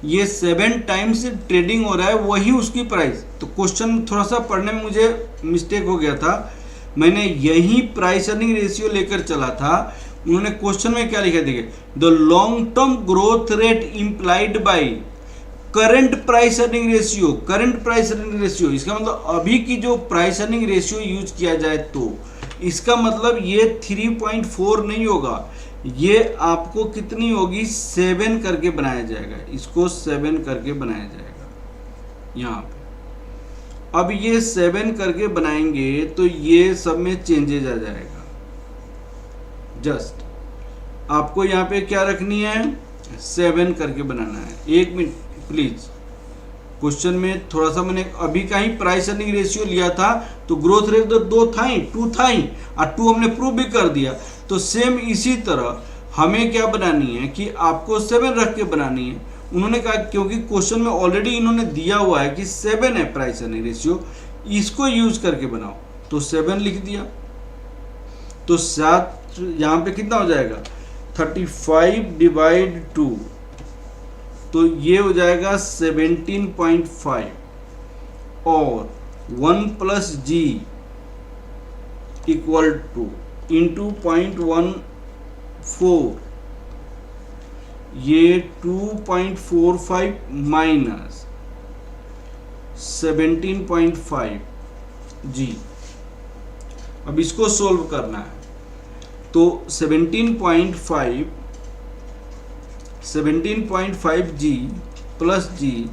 ये 7 टाइम्स ट्रेडिंग हो रहा है, वही उसकी प्राइस। तो क्वेश्चन थोड़ा सा पढ़ने में मुझे मिस्टेक हो गया था, मैंने यही प्राइस अर्निंग रेशियो लेकर चला था। उन्होंने क्वेश्चन में क्या लिखा? देखिए, the long term growth rate implied by current price earning ratio. Current price earning ratio इसका मतलब अभी की जो प्राइस अर्निंग रेशियो यूज किया जाए, तो इसका मतलब ये 3.4 नहीं होगा, ये आपको कितनी होगी? 7 करके बनाया जाएगा। इसको 7 करके बनाया जाएगा यहाँ पे। अब ये 7 करके बनाएंगे तो ये सब में चेंजेज आ जाएगा। जस्ट आपको यहाँ पे क्या रखनी है? 7 करके बनाना है। 1 मिनट प्लीज, क्वेश्चन में थोड़ा सा मैंने अभी का ही प्राइस अर्निंग रेशियो लिया था, तो ग्रोथ रेट तो 2 था ही, 2 था ही, और 2 हमने प्रूव भी कर दिया। तो सेम इसी तरह हमें क्या बनानी है कि आपको 7 रख के बनानी है। उन्होंने कहा क्योंकि क्वेश्चन में ऑलरेडी इन्होंने दिया हुआ है कि 7 है प्राइस अर्निंग रेशियो, इसको यूज करके बनाओ, तो 7 लिख दिया। तो 7 यहाँ पे कितना हो जाएगा, 35 डिवाइड 2, तो ये हो जाएगा 17.5, और 1 प्लस जी इक्वल टू इंटू 0.14, ये 2.45 माइनस 17.5 जी। अब इसको सोल्व करना है, तो 17.5 जी प्लस जी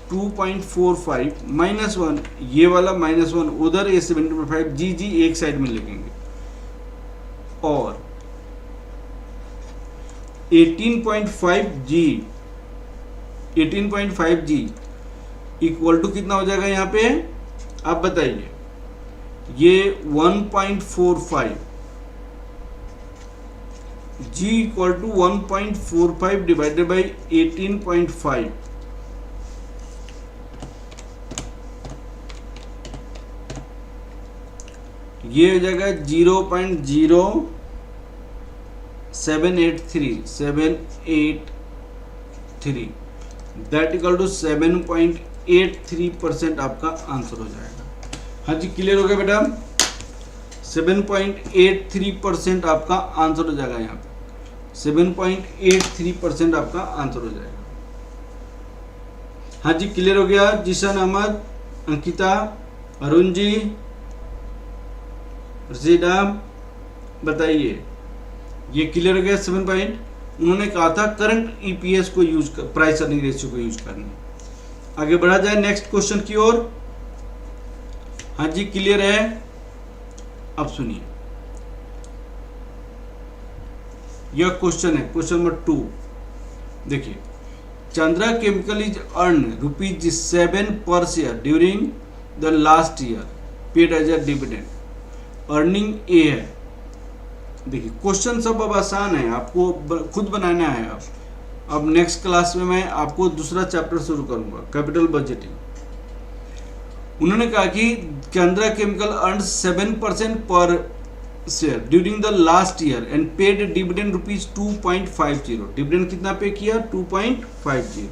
2.45 माइनस 1, ये वाला -1 उधर, ये 17.5 जी एक साइड में लिखेंगे, और 18.5 जी इक्वल टू कितना हो जाएगा यहाँ पे, आप बताइए। ये 1.45 जी इक्वल टू 1.45 डिवाइडेड बाई 18.5, ये हो जाएगा 0.0783 दैट इक्वल टू 7.83% आपका आंसर हो जाएगा। हाँ जी, क्लियर हो गया बेटा, 7.83% आपका आंसर हो जाएगा। यहाँ पे 7.83% आपका आंसर हो जाएगा। हाँ जी, क्लियर हो गया। जिशन अहमद, अंकिता, अरुण जी, रशीदा, बताइए ये क्लियर हो गया। 7 पॉइंट उन्होंने कहा था करंट ईपीएस को यूज कर, प्राइस अर्निंग रेशियो को यूज करना। आगे बढ़ा जाए नेक्स्ट क्वेश्चन की ओर। हाँ जी, क्लियर है। अब सुनिए, यह क्वेश्चन है, क्वेश्चन नंबर 2। देखिए, Chandra chemical is earn ₹7 per share during the last year, paid as a dividend. Earning ए है। देखिए, क्वेश्चन सब अब आसान है, आपको खुद बनाना है। अब नेक्स्ट क्लास में मैं आपको दूसरा चैप्टर शुरू करूंगा, कैपिटल बजटिंग। उन्होंने कहा कि Chandra chemical earn 7% per share during the last year and paid dividend ₹2.50। Dividend कितना पे किया, 2.50।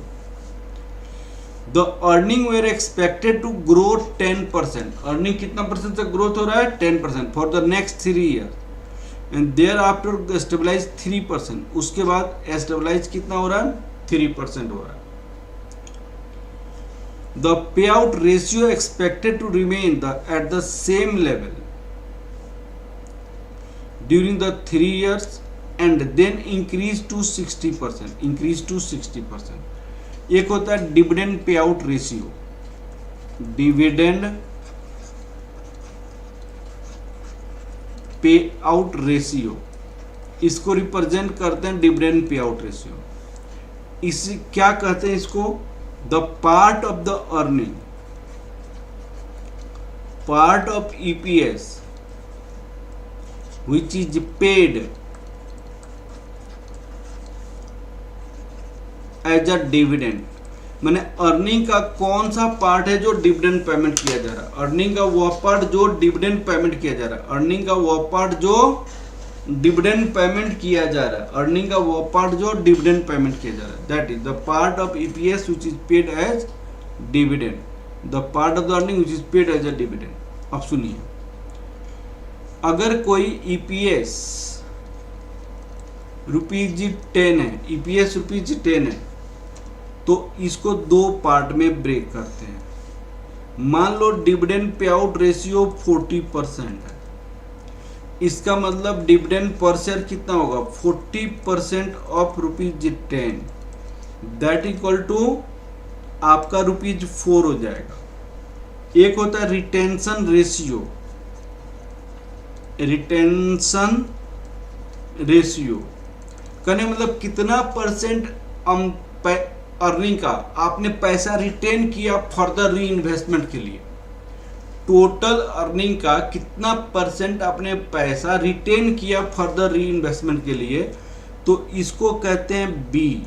The earning were expected to grow 10%। अर्निंग कितना परसेंट से ग्रोथ हो रहा है, 10% for the next 3 year and thereafter stabilize 3%। उसके बाद स्टेबलाइज कितना हो रहा है, 3% हो रहा है। The payout ratio expected to remain at the same level during the 3 years and then increase to 60%। एक होता है dividend payout ratio, dividend payout ratio, इसको रिप्रेजेंट करते हैं डिविडेंड पे आउट रेशियो। इस क्या कहते हैं इसको, the part of the earning, part of EPS which is paid as a dividend। मैंने अर्निंग का कौन सा पार्ट है जो डिविडेंड पेमेंट किया जा रहा है, अर्निंग का वह पार्ट जो डिविडेंड पेमेंट किया जा रहा है, अर्निंग का वह पार्ट जो डिविडेंड पेमेंट किया जा रहा है, अर्निंग का वह पार्ट जो डिविडेंड पेमेंट किया जा रहा है, that is the part of EPS which is paid as dividend, the part of the earning which is paid as a dividend. अब सुनिए, अगर कोई ईपीएस ₹10 है, ईपीएस ₹10 है, तो इसको 2 पार्ट में ब्रेक करते हैं। मान लो डिविडेंड पे आउट रेशियो 40% है, इसका मतलब डिविडेंड पर शेयर कितना होगा, 40% ऑफ ₹10, दैट इक्वल टू आपका ₹4 हो जाएगा। एक होता है रिटेंशन रेशियो, रिटेंशन रेशियो कहने मतलब कितना परसेंट अर्निंग का आपने पैसा रिटेन किया फर्दर री इन्वेस्टमेंट के लिए, टोटल अर्निंग का कितना परसेंट आपने पैसा रिटेन किया फर्दर री इन्वेस्टमेंट के लिए, तो इसको कहते हैं बी,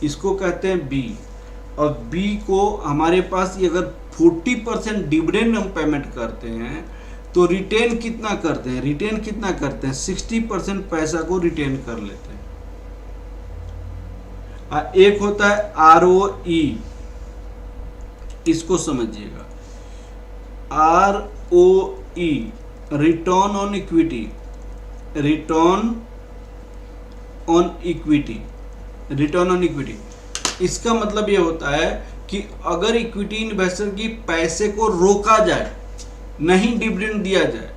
इसको कहते हैं बी। और बी को हमारे पास ये अगर 40% डिविडेंड हम पेमेंट करते हैं तो रिटेन कितना करते हैं, रिटेन कितना करते हैं 60% पैसा को रिटेन कर लेते हैं। एक होता है ROE, इसको समझिएगा, ROE return on equity, return on equity, return on equity. इसका मतलब ये होता है कि अगर इक्विटी इन्वेस्टर की पैसे को रोका जाए, नहीं डिविडेंड दिया जाए,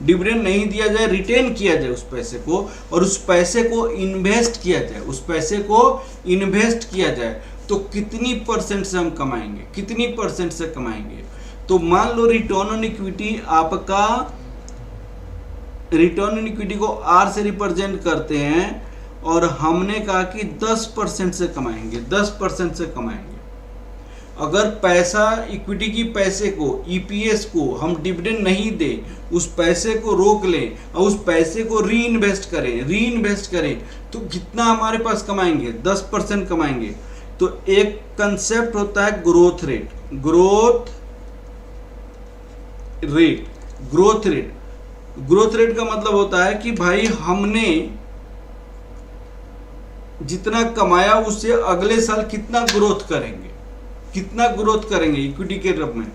डिविडेंड नहीं दिया जाए, रिटेन किया जाए उस पैसे को, और उस पैसे को इन्वेस्ट किया जाए, उस पैसे को इन्वेस्ट किया जाए, तो कितनी परसेंट से हम कमाएंगे, कितनी परसेंट से कमाएंगे। तो मान लो रिटर्न ऑन इक्विटी आपका, रिटर्न ऑन इक्विटी को R से रिप्रेजेंट करते हैं और हमने कहा कि 10% से कमाएंगे, 10% से कमाएंगे। अगर पैसा इक्विटी की पैसे को, EPS को हम डिविडेंड नहीं दे, उस पैसे को रोक लें और उस पैसे को री इन्वेस्ट करें तो कितना हमारे पास कमाएंगे, 10% कमाएंगे। तो एक कंसेप्ट होता है growth rate, growth rate, growth rate. Growth rate का मतलब होता है कि भाई हमने जितना कमाया उससे अगले साल कितना ग्रोथ करेंगे, कितना ग्रोथ करेंगे इक्विटी के रूप में।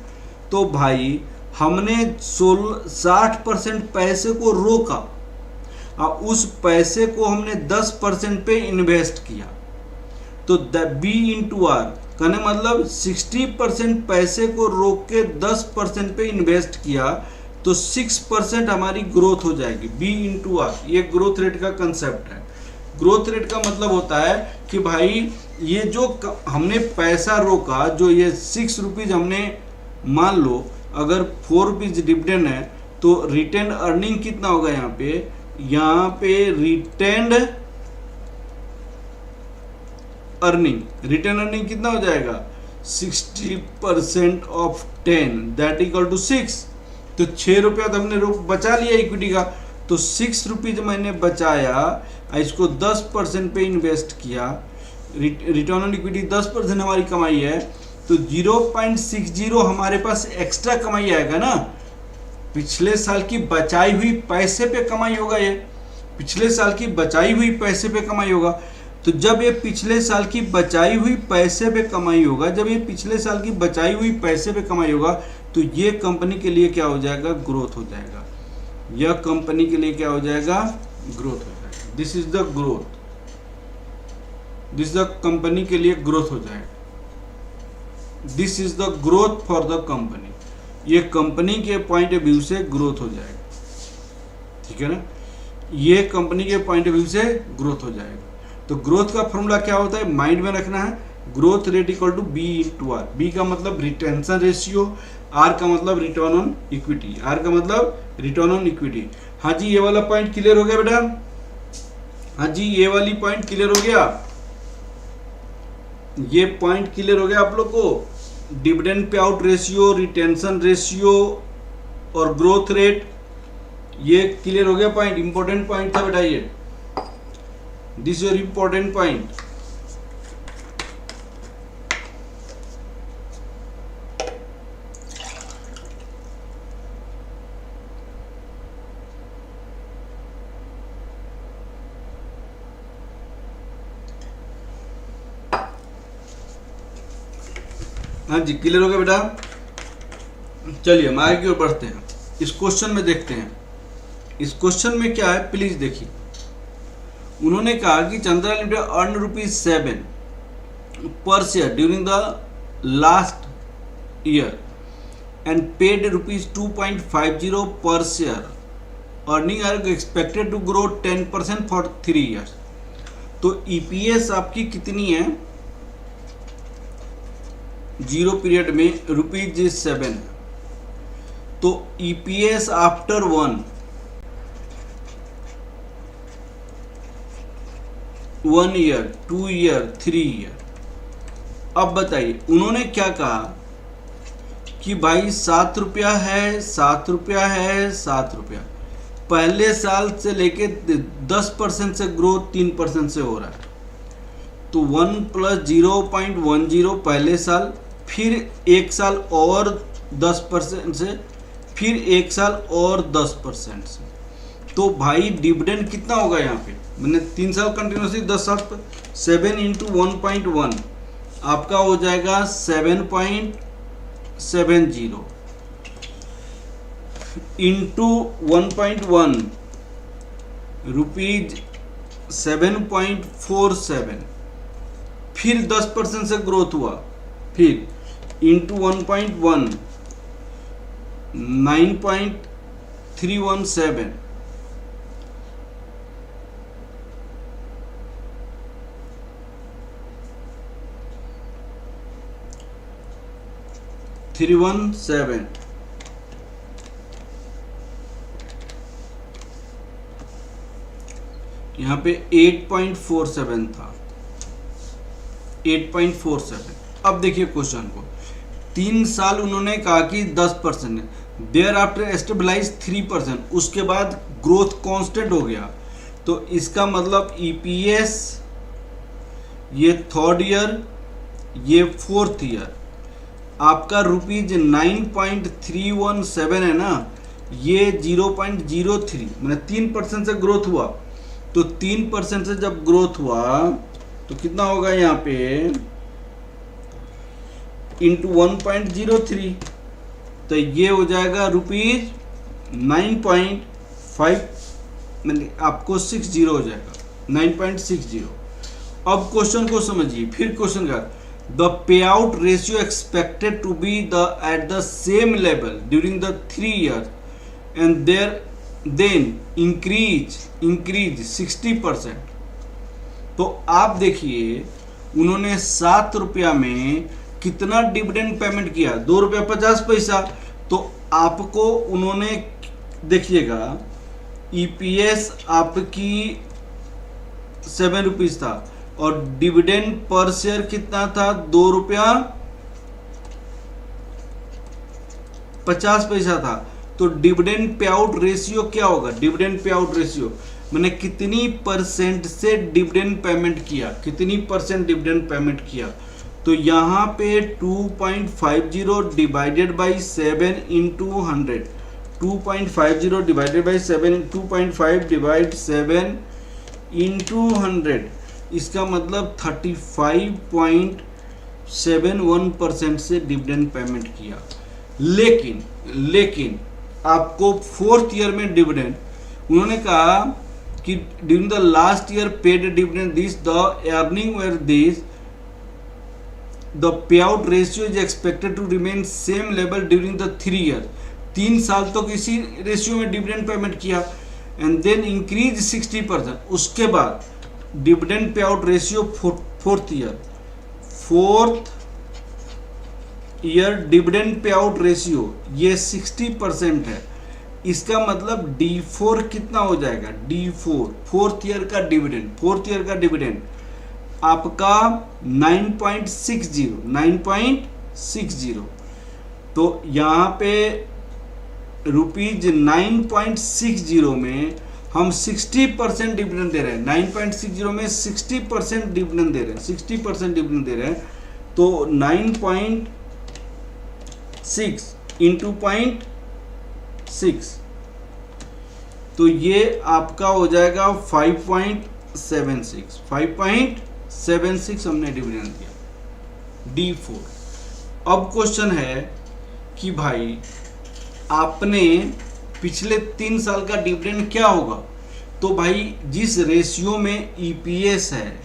तो भाई हमने 60% पैसे को रोका और उस पैसे को हमने 10% पे इन्वेस्ट किया, तो B इंटू R, कहने मतलब 60% पैसे को रोक के 10% पे इन्वेस्ट किया तो 6% हमारी ग्रोथ हो जाएगी, B इंटू R। ये ग्रोथ रेट का कंसेप्ट है। ग्रोथ रेट का मतलब होता है कि भाई ये जो हमने पैसा रोका, जो ये 6 रुपीज़ हमने, मान लो अगर 4 रुपीज़ डिविडेंड है तो रिटेन अर्निंग कितना होगा यहाँ पे रिटेन्ड अर्निंग, रिटेन अर्निंग कितना हो जाएगा 60% ऑफ 10 दैट इक्वल टू 6। तो 6 रुपया तो हमने बचा लिया इक्विटी का, तो 6 रुपीज़ मैंने बचाया, इसको 10% पे इन्वेस्ट किया, रिटर्न ऑन इक्विटी 10% हमारी कमाई है, तो 0.60 हमारे पास एक्स्ट्रा कमाई आएगा ना। पिछले साल की बचाई हुई पैसे पे कमाई होगा, ये पिछले साल की बचाई हुई पैसे पे कमाई होगा। तो जब ये पिछले साल की बचाई हुई पैसे पे कमाई होगा, जब ये पिछले साल की बचाई हुई पैसे पे कमाई होगा, तो ये कंपनी के लिए क्या हो जाएगा, ग्रोथ हो जाएगा। यह कंपनी के लिए क्या हो जाएगा, ग्रोथ हो जाएगा। This is the growth, this the company के लिए ग्रोथ हो जाएगा। This is the growth for the company, ये कंपनी के पॉइंट ऑफ व्यू से ग्रोथ हो जाएगा, ठीक है ना। ये कंपनी के पॉइंट ऑफ व्यू से ग्रोथ हो जाएगा। तो ग्रोथ का फॉर्मूला क्या होता है, माइंड में रखना है, growth rate equal to B into R। B का मतलब रिटेंशन रेशियो, R का मतलब रिटर्न ऑन इक्विटी, R का मतलब रिटर्न ऑन इक्विटी। हाँ जी, ये वाला पॉइंट क्लियर हो गया बेटा, हाँ जी ये वाली पॉइंट क्लियर हो गया, ये पॉइंट क्लियर हो गया आप लोग को। Dividend payout ratio, retention ratio और ग्रोथ रेट, ये क्लियर हो गया पॉइंट। इंपॉर्टेंट पॉइंट था बेटा ये, दिस योर इंपॉर्टेंट पॉइंट। हाँ जी क्लियर हो गया बेटा। चलिए हम आगे की ओर बढ़ते हैं, इस क्वेश्चन में देखते हैं। इस क्वेश्चन में क्या है प्लीज देखिए। उन्होंने कहा कि Chandra limited earn ₹7 per share during the last year and paid ₹2.50 per share, earning are expected to grow 10% for 3 years. तो EPS आपकी कितनी है 0 पीरियड में ₹7। तो EPS after 1, 1 year, 2 year, 3 year. अब बताइए उन्होंने क्या कहा कि भाई 7 रुपया है, 7 रुपया है, 7 रुपया। पहले साल से लेके 10% से ग्रोथ 3% से हो रहा है, तो 1 + 0.10 पहले साल, फिर एक साल और 10% से, फिर एक साल और 10% से। तो भाई डिविडेंड कितना होगा यहाँ पे, मैंने 3 साल कंटिन्यूसली 10 साल पर 7 × 1.1 आपका हो जाएगा 7.70 इंटू 1.1 रुपीज 7.47, फिर 10% से ग्रोथ हुआ, फिर इंटू 1.1 9.317, यहाँ पे 8.47 था, 8.47। अब देखिए क्वेश्चन को, 3 साल उन्होंने कहा कि 10% है, देयर आफ्टर स्टेबलाइज 3%, उसके बाद ग्रोथ कांस्टेंट हो गया, तो इसका मतलब ईपीएस ये 3rd ईयर, ये 4th ईयर, आपका रुपीज 9.317 है ना, ये 0.03, मैंने 3% से ग्रोथ हुआ, तो 3% से जब ग्रोथ हुआ तो कितना होगा यहाँ पे इंटू 1.03, तो ये हो जाएगा रुपीज 9.5, मैंने आपको 60 हो जाएगा 9.60। अब क्वेश्चन को समझिए, फिर क्वेश्चन का the payout ratio expected to be at the same level during the 3 year and then increase 60%। तो आप देखिए उन्होंने 7 रुपया में कितना डिविडेंड पेमेंट किया, 2 रुपया 50 पैसा। तो आपको उन्होंने देखिएगा ईपीएस आपकी 7 रुपीज था और डिविडेंड पर शेयर कितना था, 2 रुपया 50 पैसा था। तो डिविडेंड पे आउट रेशियो क्या होगा, डिविडेंड पे आउट रेशियो मैंने कितनी परसेंट से डिविडेंड पेमेंट किया, कितनी परसेंट डिविडेंड पेमेंट किया। तो यहाँ पे 2.50 divided by 7 into 100, 2.50 divided by 7, 2.5 divide 7 into 100, इसका मतलब 35.71% से डिविडेंड पेमेंट किया। लेकिन आपको 4th ईयर में डिविडेंड उन्होंने कहा कि during the last year paid dividend this the earning were this the payout ratio is expected to remain same level during the 3 year. 3 साल तक इसी रेशियो में डिविडेंड पेमेंट किया एंड देन इंक्रीज 60%। उसके बाद dividend payout ratio 4th year dividend payout ratio ये 60% है। इसका मतलब D4 कितना हो जाएगा, D4 4th ईयर का डिविडेंड आपका 9.60। तो यहाँ पे रुपीज 9.60 में हम 60% डिविडेंड दे रहे हैं, 9.60 में 60% डिविडेंड दे रहे हैं, 60% डिविडेंड दे रहे हैं। तो 9.6 इंटू 0.6, तो ये आपका हो जाएगा 5.76 हमने डिविडेंड दिया D4। अब क्वेश्चन है कि भाई आपने पिछले 3 साल का डिविडेंड क्या होगा। तो भाई जिस रेशियो में ईपीएस है,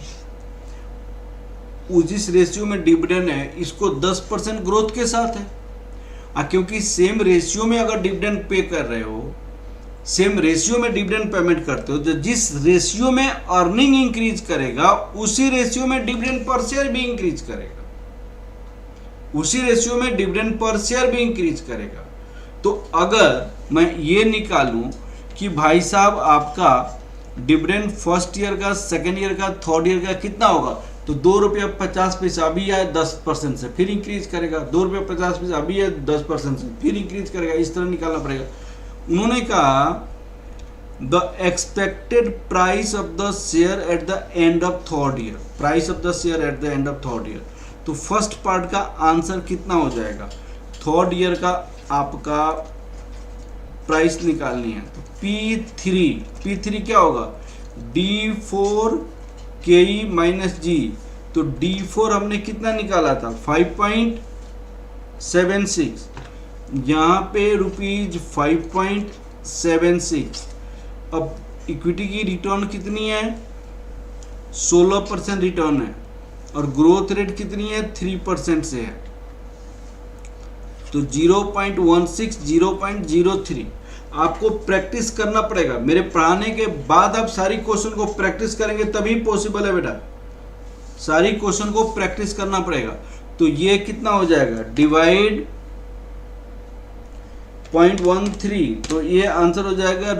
जिस रेशियो में डिविडेंड है, इसको 10% ग्रोथ के साथ है। क्योंकि सेम रेशियो में अगर डिविडेंड पे कर रहे हो, सेम रेशियो में डिविडेंड पेमेंट करते हो, तो जिस रेशियो में अर्निंग इंक्रीज करेगा उसी रेशियो में डिविडेंड पर शेयर भी इंक्रीज करेगा, उसी रेशियो में डिविडेंड पर शेयर भी इंक्रीज करेगा। तो अगर मैं ये निकालूं कि भाई साहब आपका डिविडेंड फर्स्ट ईयर का, सेकेंड ईयर का, थर्ड ईयर का कितना होगा, तो 2 रुपया 50 पैसा अभी है 10% से, फिर इंक्रीज करेगा, 2 रुपया 50 पैसा अभी है 10% से, फिर इंक्रीज करेगा, इस तरह निकालना पड़ेगा। उन्होंने कहा the expected price of the share at the end of third year, price of the share at the end of third year. तो फर्स्ट पार्ट का आंसर कितना हो जाएगा, थर्ड ईयर का आपका प्राइस निकालनी है, तो P3 क्या होगा, D4 KE माइनस G। तो D4 हमने कितना निकाला था 5.76, यहाँ पे ₹5.76। अब इक्विटी की रिटर्न कितनी है, 16% रिटर्न है, और ग्रोथ रेट कितनी है 3% से है, तो 0.16 0.03। आपको प्रैक्टिस करना पड़ेगा, मेरे पढ़ाने के बाद आप सारी क्वेश्चन को प्रैक्टिस करेंगे तभी पॉसिबल है बेटा, सारी क्वेश्चन को प्रैक्टिस करना पड़ेगा। तो ये कितना हो जाएगा, डिवाइड 0.13, तो ये आंसर हो जाएगा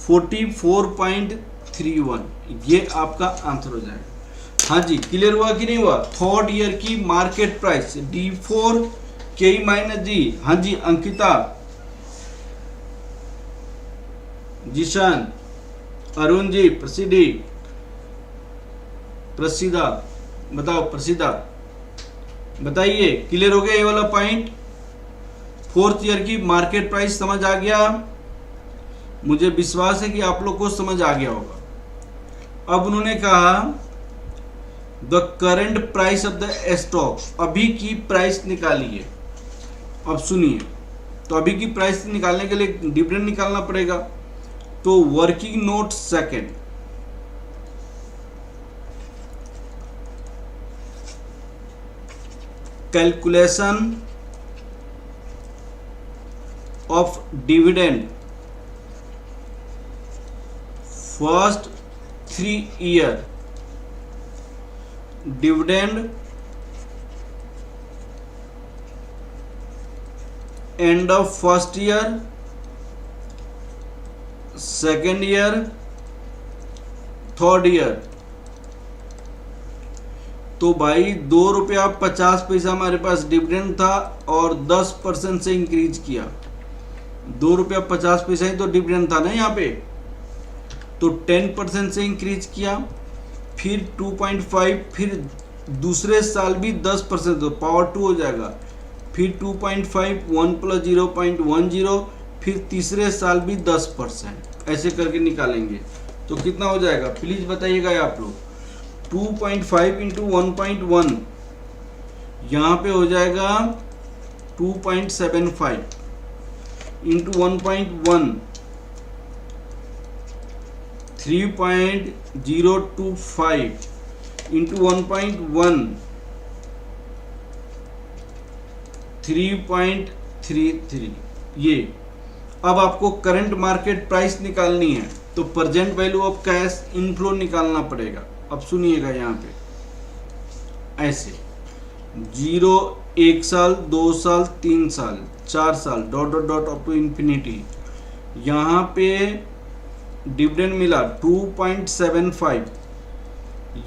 ₹44.31, ये आपका आंसर हो जाएगा। हाँ जी, क्लियर हुआ कि नहीं हुआ। थर्ड ईयर की market price D4 KE minus G। हाँ जी, अंकिता, जिशान, अरुण जी, प्रसिदा बताओ, प्रसिदा बताइए, क्लियर हो गया ये वाला पॉइंट। फोर्थ ईयर की मार्केट प्राइस समझ आ गया, मुझे विश्वास है कि आप लोग को समझ आ गया होगा। अब उन्होंने कहा the current price of the stock, अभी की प्राइस निकालिए। अब सुनिए, तो अभी की प्राइस निकालने के लिए डिविडेंड निकालना पड़ेगा, तो working note second, calculation of dividend first 3 year, dividend end of first year, second year, third year. तो भाई 2 रुपया 50 पैसा हमारे पास डिविडेंड था और 10% से इंक्रीज किया, 2 रुपया 50 पैसा ही तो डिविडेंड था ना यहाँ पे, तो 10% से इंक्रीज किया, फिर 2.5, फिर दूसरे साल भी 10%, तो पावर 2 हो जाएगा, फिर 2.5, 1 + 0.10, फिर तीसरे साल भी 10%, ऐसे करके निकालेंगे। तो कितना हो जाएगा प्लीज बताइएगा आप लोग। 2.5 × 1.1 यहाँ पे हो जाएगा 2.75 × 1.1 3.025 × 1.1 3.33। ये अब आपको करंट मार्केट प्राइस निकालनी है, तो present value of cash inflow निकालना पड़ेगा। अब सुनिएगा यहाँ पे ऐसे 0 1 साल 2 साल 3 साल 4 साल dot dot dot up to infinity. यहाँ पे डिविडेंड मिला 2.75,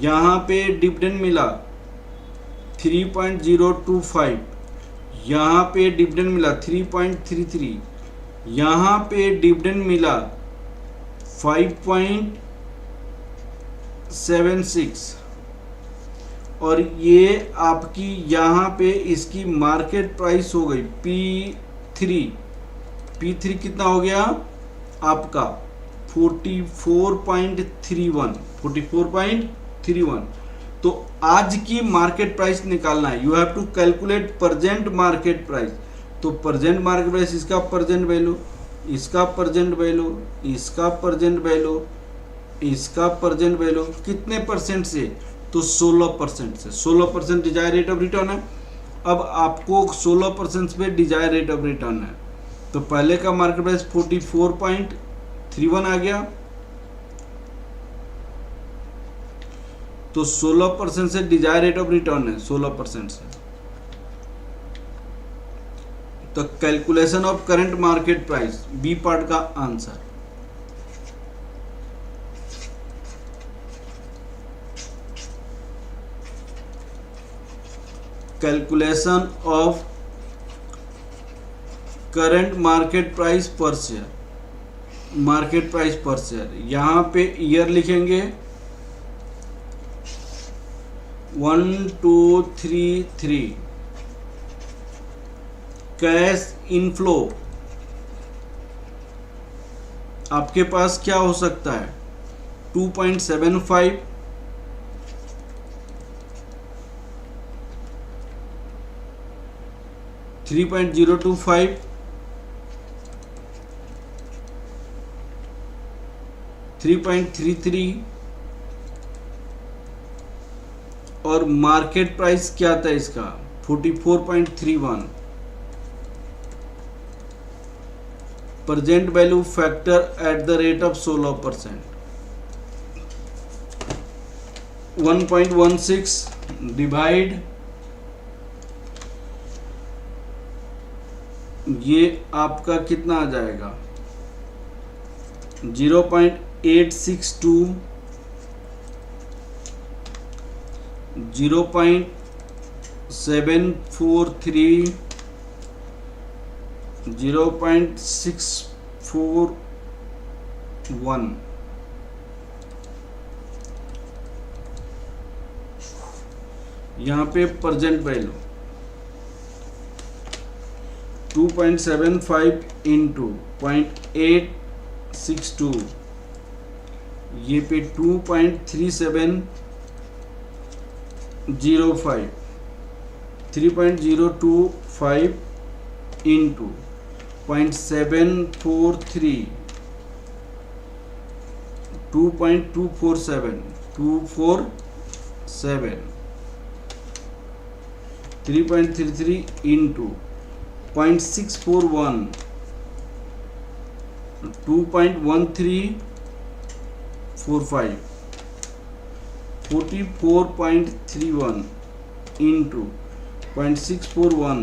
यहाँ पे डिविडेंड मिला 3.025, यहाँ पे डिविडेंड मिला 3.33, यहाँ पे डिविडेंड मिला 5.76, और ये आपकी यहाँ पे इसकी मार्केट प्राइस हो गई P3 कितना हो गया आपका 44.31। तो आज की मार्केट प्राइस निकालना है, you have to calculate present market price. तो प्रेजेंट मार्केट प्राइस, इसका प्रेजेंट वैल्यू, इसका प्रेजेंट वैल्यू, इसका प्रेजेंट वैल्यू, इसका प्रेजेंट वैल्यू, कितने परसेंट से, तो 16% से। 16% डिजायर रेट ऑफ रिटर्न है। अब आपको 16% पे डिजायर रेट ऑफ रिटर्न है, तो पहले का मार्केट प्राइस 44.31 आ गया, तो 16% से डिजायर रेट ऑफ रिटर्न है 16% से। तो calculation of current market price, B part का answer. Calculation of current market price per share, market price per share, यहाँ पे ईयर लिखेंगे 1233। कैश इनफ्लो आपके पास क्या हो सकता है 2.75, 3.025, 3.33 और मार्केट प्राइस क्या था इसका 44.31। Present value factor at the rate of 16%, 1.16 divide, ये आपका कितना आ जाएगा 0.862, 0.743, 0.641। यहाँ पे प्रेजेंट वैल्यू 2.75 इंटू 0.862, ये पे 2.3705, 3.025 into 0.743, 2.247, 3.33 into 0.641, 2.1345, 44.31 into 0.641,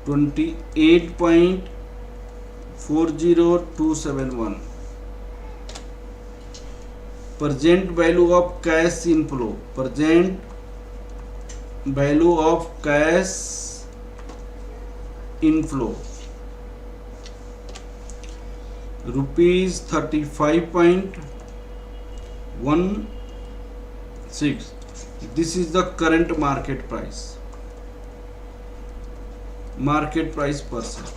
28.40271। Present value of cash inflow, present value of cash inflow ₹35.16। This is the current market price, market price per share.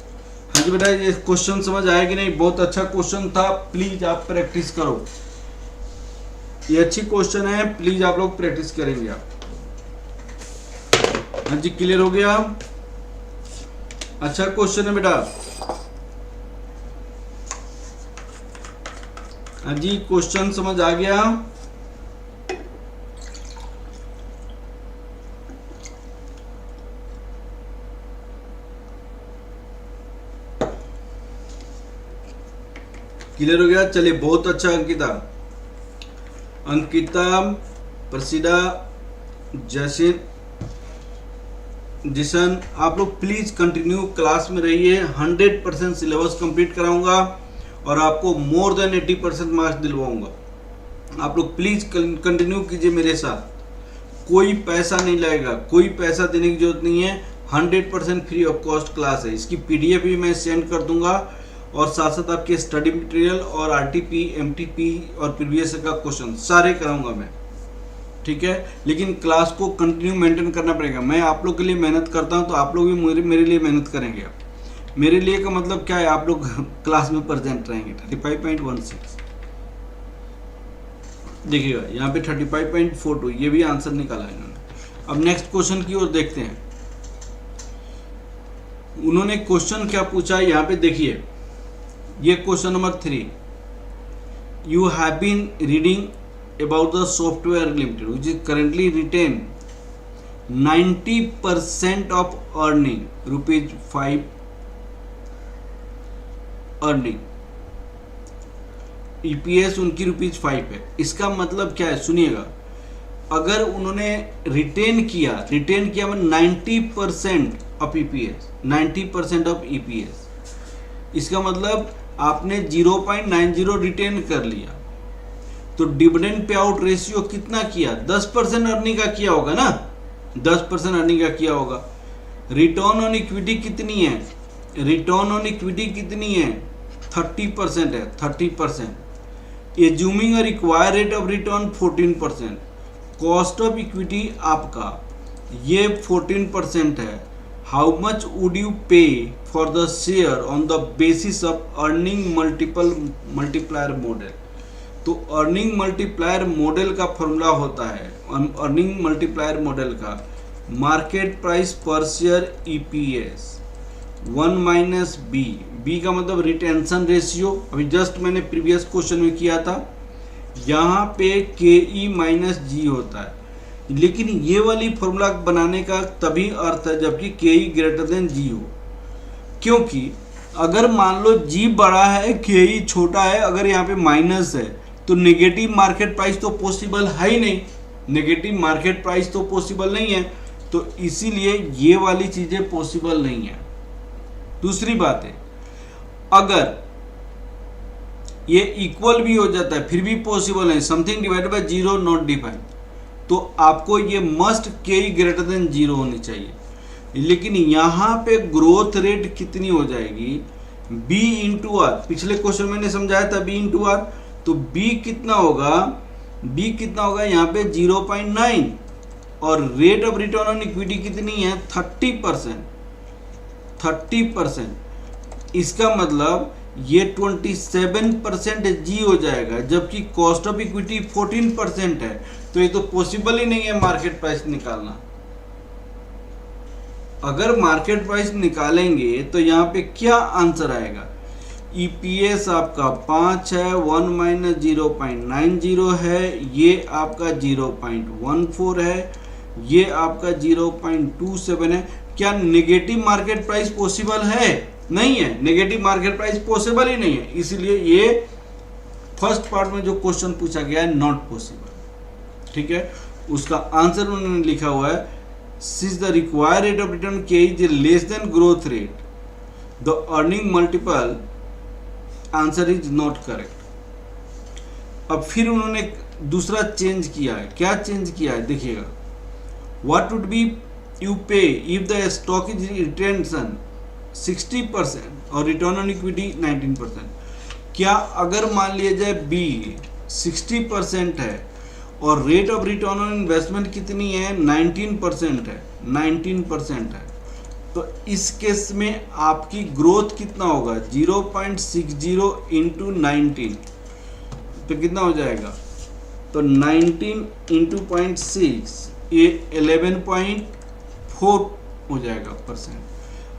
हाँ जी बेटा, ये क्वेश्चन समझ आया कि नहीं? बहुत अच्छा क्वेश्चन था, प्लीज आप प्रैक्टिस करो। ये अच्छी क्वेश्चन है, प्लीज आप लोग प्रैक्टिस करेंगे आप। हाँ जी, क्लियर हो गया? अच्छा क्वेश्चन है बेटा। हाँ जी, क्वेश्चन समझ आ गया? क्लियर हो गया? चलिए, बहुत अच्छा अंकिता, प्रसिदा, जिशन, आप लोग प्लीज कंटिन्यू क्लास में रहिए। 100% सिलेबस कंप्लीट कराऊंगा और आपको मोर देन 80% मार्क्स दिलवाऊंगा। आप लोग प्लीज कंटिन्यू कीजिए मेरे साथ। कोई पैसा नहीं लगेगा, कोई पैसा देने की जरूरत नहीं है। 100% फ्री ऑफ कॉस्ट क्लास है। इसकी PDF भी मैं सेंड कर दूंगा और साथ साथ आपके स्टडी मटेरियल और RTP, MTP और प्रीवियस का क्वेश्चन सारे कराऊंगा मैं, ठीक है? लेकिन क्लास को कंटिन्यू मेंटेन करना पड़ेगा। मैं आप लोग के लिए मेहनत करता हूं, तो आप लोग भी मेरे लिए मेहनत करेंगे। मेरे लिए का मतलब क्या है? आप लोग क्लास में प्रेजेंट रहेंगे। 35.16 देखिएगा, यहाँ पे 35.42, ये भी आंसर निकाला है इन्होंने। अब नेक्स्ट क्वेश्चन की ओर देखते हैं। उन्होंने क्वेश्चन क्या पूछा है यहाँ पे देखिए। ये question number 3, you have been reading about the software limited which is currently retain 90% of earning ₹5 earning, EPS उनकी ₹5 है। इसका मतलब क्या है? सुनिएगा, अगर उन्होंने रिटेन किया मतलब 90% ऑफ EPS, 90% ऑफ EPS, इसका मतलब आपने 0.90 रिटेन कर लिया, तो डिविडेंड पे आउट रेशियो कितना किया? 10% अर्निंग का किया होगा ना। 10% अर्निंग का किया होगा। रिटर्न ऑन इक्विटी कितनी है? रिटर्न ऑन इक्विटी कितनी है? 30% है, 30%। Assuming a required rate of return 14%। Cost of equity आपका ये 14% है। हाउ मच वुड यू पे for the share on the basis of earning multiplier model? तो अर्निंग मल्टीप्लायर मॉडल का फॉर्मूला होता है, अर्निंग मल्टीप्लायर मॉडल का market price per share EPS 1 minus B का मतलब रिटेंशन रेशियो, अभी जस्ट मैंने प्रीवियस क्वेश्चन में किया था। यहाँ पे KE माइनस G होता है, लेकिन ये वाली फॉर्मूला बनाने का तभी अर्थ है जबकि KE ग्रेटर देन G हो। क्योंकि अगर मान लो G बड़ा है, KE छोटा है, अगर यहाँ पे माइनस है तो नेगेटिव मार्केट प्राइस तो पॉसिबल है ही नहीं, नेगेटिव मार्केट प्राइस तो पॉसिबल नहीं है, तो इसीलिए ये वाली चीज़ें पॉसिबल नहीं है। दूसरी बात है, अगर ये इक्वल भी हो जाता है फिर भी पॉसिबल है, something divided by 0 not defined, तो आपको ये मस्ट KE ग्रेटर देन 0 होनी चाहिए। लेकिन यहाँ पे ग्रोथ रेट कितनी हो जाएगी? B इंटू आर, पिछले क्वेश्चन मैंने समझाया था B इंटू आर, तो B कितना होगा? B कितना होगा यहाँ पे 0.9, और rate of return on equity कितनी है? 30%। 30%, इसका मतलब ये 27% G हो जाएगा, जबकि कॉस्ट ऑफ इक्विटी 14% है, तो ये तो पॉसिबल ही नहीं है मार्केट प्राइस निकालना। अगर मार्केट प्राइस निकालेंगे तो यहाँ पे क्या आंसर आएगा? EPS आपका 5 है, 1 माइनस 0.90 है, ये आपका 0.14 है, ये आपका 0.27 है। क्या नेगेटिव मार्केट प्राइस पॉसिबल है? नहीं है, नेगेटिव मार्केट प्राइस पॉसिबल ही नहीं है, इसलिए ये फर्स्ट पार्ट में जो क्वेश्चन पूछा गया है नॉट पॉसिबल। ठीक है, उसका आंसर उन्होंने लिखा हुआ है since the required rate of return KE is less than growth rate the earning multiple, answer is not correct. अब फिर उन्होंने दूसरा चेंज किया है। क्या चेंज किया है देखिएगा, व्हाट वुड बी यू पे if the stock is retention 60% और रिटर्न ऑन इक्विटी 19%। क्या अगर मान लिया जाए B 60% है और rate of return on investment कितनी है? 19% है, 19% है, तो इस केस में आपकी ग्रोथ कितना होगा? 0.60 इंटू 19, तो कितना हो जाएगा? तो 19 इंटू 0.6, ये 11.4 हो जाएगा परसेंट।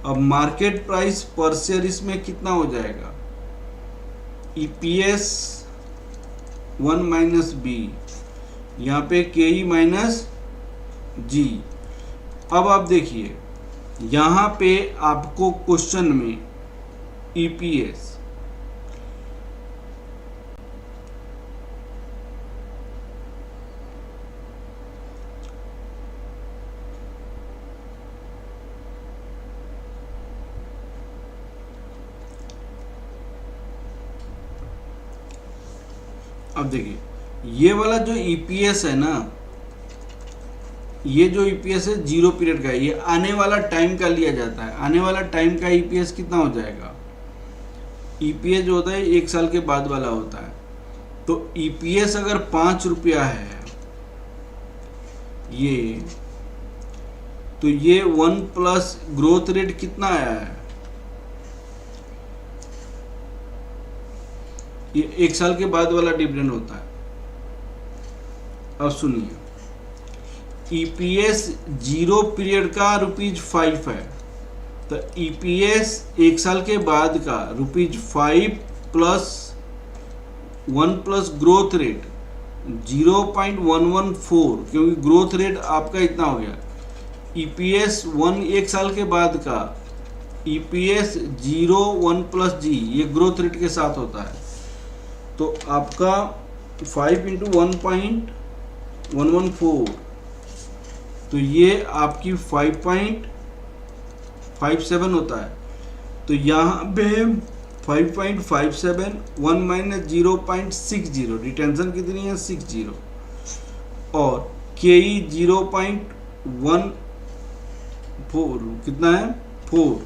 अब मार्केट प्राइस पर शेयर इसमें कितना हो जाएगा? EPS 1 माइनस B, यहाँ पे KE माइनस G। अब आप देखिए यहाँ पे आपको क्वेश्चन में EPS अब देखिए ये वाला जो EPS है ना, ये जो EPS है 0 पीरियड का है, ये आने वाला टाइम का लिया जाता है। आने वाला टाइम का EPS कितना हो जाएगा? EPS जो होता है 1 साल के बाद वाला होता है। तो EPS अगर 5 रुपया है ये, तो ये 1 प्लस ग्रोथ रेट कितना आया है? ये 1 साल के बाद वाला डिविडेंड होता है। अब सुनिए, EPS 0 पीरियड का ₹5 है, तो EPS 1 साल के बाद का ₹5 प्लस 1 प्लस ग्रोथ रेट 0.114, क्योंकि ग्रोथ रेट आपका इतना हो गया। EPS 1 साल के बाद का EPS 0 1 प्लस G, ये ग्रोथ रेट के साथ होता है, तो आपका 5 इंटू 1.114, तो ये आपकी 5.57 होता है। तो यहाँ पे 5.57 1 माइनस 0.60, रिटेंशन कितनी है? 60, और KE 0.1 कितना है 4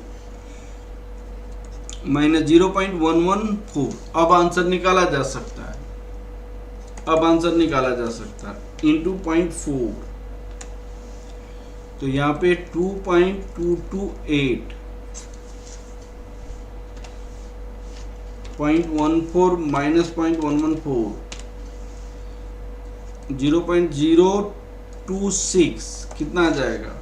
माइनस 0.114। अब आंसर निकाला जा सकता है, इंटू 0.4। तो यहाँ पे 2.228 0.14 माइनस 0.114 0.026 कितना आ जाएगा?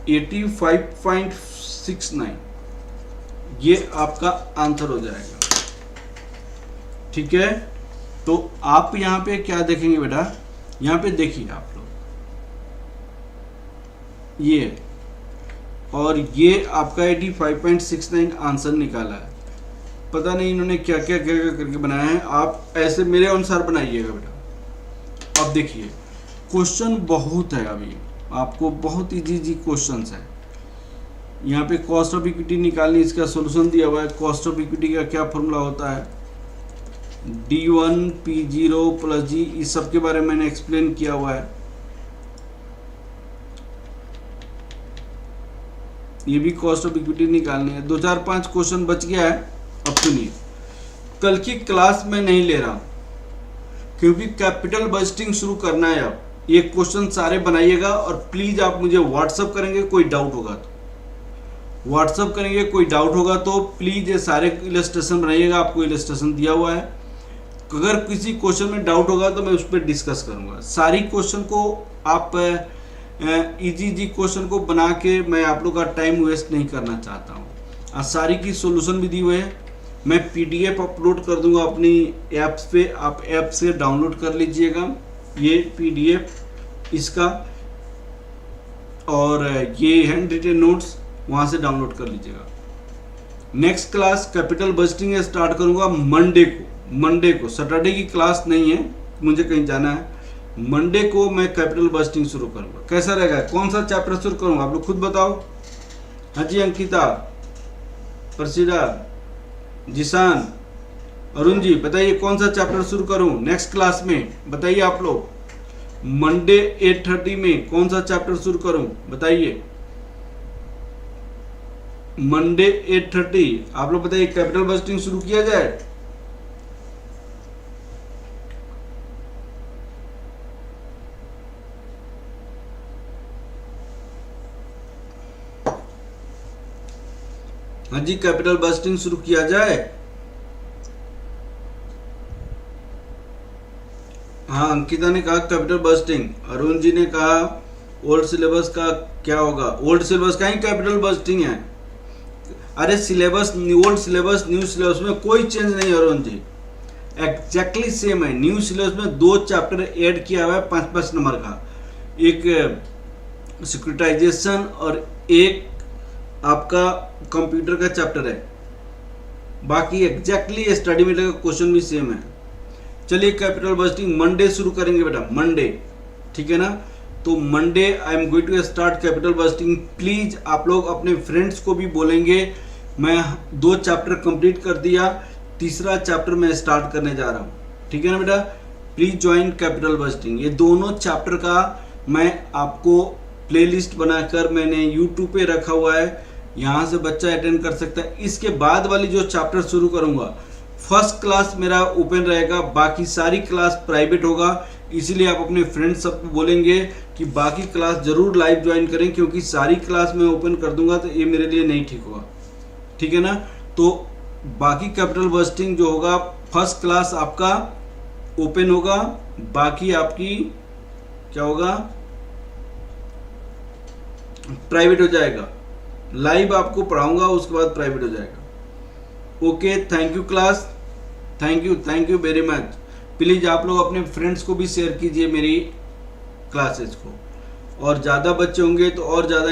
85.69। ये आपका आंसर हो जाएगा। ठीक है, तो आप यहाँ पे क्या देखेंगे बेटा, यहाँ पे देखिए आप लोग, ये और ये आपका 85.69 आंसर निकाला है। पता नहीं इन्होंने क्या क्या करके बनाया है, आप ऐसे मेरे अनुसार बनाइएगा बेटा। अब देखिए क्वेश्चन बहुत है, अभी आपको बहुत इजी क्वेश्चंस है। यहाँ पे कॉस्ट ऑफ इक्विटी निकालनी, इसका सॉल्यूशन दिया हुआ है। कॉस्ट ऑफ इक्विटी का क्या फॉर्मूला होता है? D1 P0 प्लस G, इस सब के बारे में मैंने एक्सप्लेन किया हुआ है। ये भी कॉस्ट ऑफ इक्विटी निकालनी है। 2-4-5 क्वेश्चन बच गया है। अब सुनिए, कल की क्लास में नहीं ले रहा क्योंकि कैपिटल बजटिंग शुरू करना है। अब ये क्वेश्चन सारे बनाइएगा और प्लीज आप मुझे व्हाट्सअप करेंगे, कोई डाउट होगा तो प्लीज ये सारे इलस्ट्रेशन बनाइएगा। आपको इलस्ट्रेशन दिया हुआ है, अगर किसी क्वेश्चन में डाउट होगा तो मैं उस पर डिस्कस करूंगा। सारी क्वेश्चन को आप इजी क्वेश्चन को बना के मैं आप लोग का टाइम वेस्ट नहीं करना चाहता हूँ। और सारी की सॉल्यूशन भी दी हुए है, मैं PDF अपलोड कर दूंगा अपनी ऐप्स पे, आप ऐप से डाउनलोड कर लीजिएगा ये PDF इसका, और ये हैंड रिटन नोट्स वहाँ से डाउनलोड कर लीजिएगा। Next class capital budgeting start करूँगा मंडे को। सैटरडे की क्लास नहीं है, मुझे कहीं जाना है। मंडे को मैं कैपिटल बजटिंग शुरू करूँगा। कैसा रहेगा, कौन सा चैप्टर शुरू करूँगा, आप लोग खुद बताओ। हाँ जी, अंकिता, प्रसिदा, जिसान, अरुण जी, बताइए कौन सा चैप्टर शुरू करूँ नेक्स्ट क्लास में? बताइए आप लोग, मंडे 8:30 में कौन सा चैप्टर शुरू करूँ, बताइए। मंडे 8:30 आप लोग बताइए, कैपिटल बजटिंग शुरू किया जाए। हाँ जी, कैपिटल बजटिंग शुरू किया जाए। हाँ, अंकिता ने कहा कैपिटल बजटिंग, अरुण जी ने कहा ओल्ड सिलेबस का क्या होगा। ओल्ड सिलेबस का ही कैपिटल बजटिंग है। अरे syllabus, old syllabus new syllabus में कोई चेंज नहीं है अरुण जी, एग्जैक्टली सेम है। न्यू सिलेबस में 2 चैप्टर ऐड किया हुआ है 5-5 नंबर का, एक सिक्योरिटाइजेशन और एक आपका कंप्यूटर का चैप्टर है। बाकी एग्जैक्टली स्टडी मेटेरियल का क्वेश्चन भी सेम है। चलिए कैपिटल बजटिंग मंडे शुरू करेंगे बेटा, मंडे, ठीक है ना। तो Monday I am going to start capital budgeting. Please आप लोग अपने फ्रेंड्स को भी बोलेंगे। मैं 2 चैप्टर कंप्लीट कर दिया, तीसरा चैप्टर मैं स्टार्ट करने जा रहा हूँ, ठीक है ना बेटा। Please join capital budgeting. ये दोनों चैप्टर का मैं आपको प्लेलिस्ट बनाकर मैंने यूट्यूब पे रखा हुआ है, यहाँ से बच्चा अटेंड कर सकता है। इसके बाद वाली जो चैप्टर शुरू करूँगा, फर्स्ट क्लास मेरा ओपन रहेगा, बाकी सारी क्लास प्राइवेट होगा। इसीलिए आप अपने फ्रेंड्स सबको बोलेंगे कि बाकी क्लास जरूर लाइव ज्वाइन करें, क्योंकि सारी क्लास मैं ओपन कर दूंगा तो ये मेरे लिए नहीं ठीक होगा, ठीक है ना। तो बाकी कैपिटल बजटिंग जो होगा, फर्स्ट क्लास आपका ओपन होगा, बाकी आपकी क्या होगा, प्राइवेट हो जाएगा। लाइव आपको पढ़ाऊंगा, उसके बाद प्राइवेट हो जाएगा। Okay, thank you class, thank you very much. Please आप लोग अपने फ्रेंड्स को भी शेयर कीजिए मेरी क्लासेस को, और ज़्यादा बच्चे होंगे तो और ज़्यादा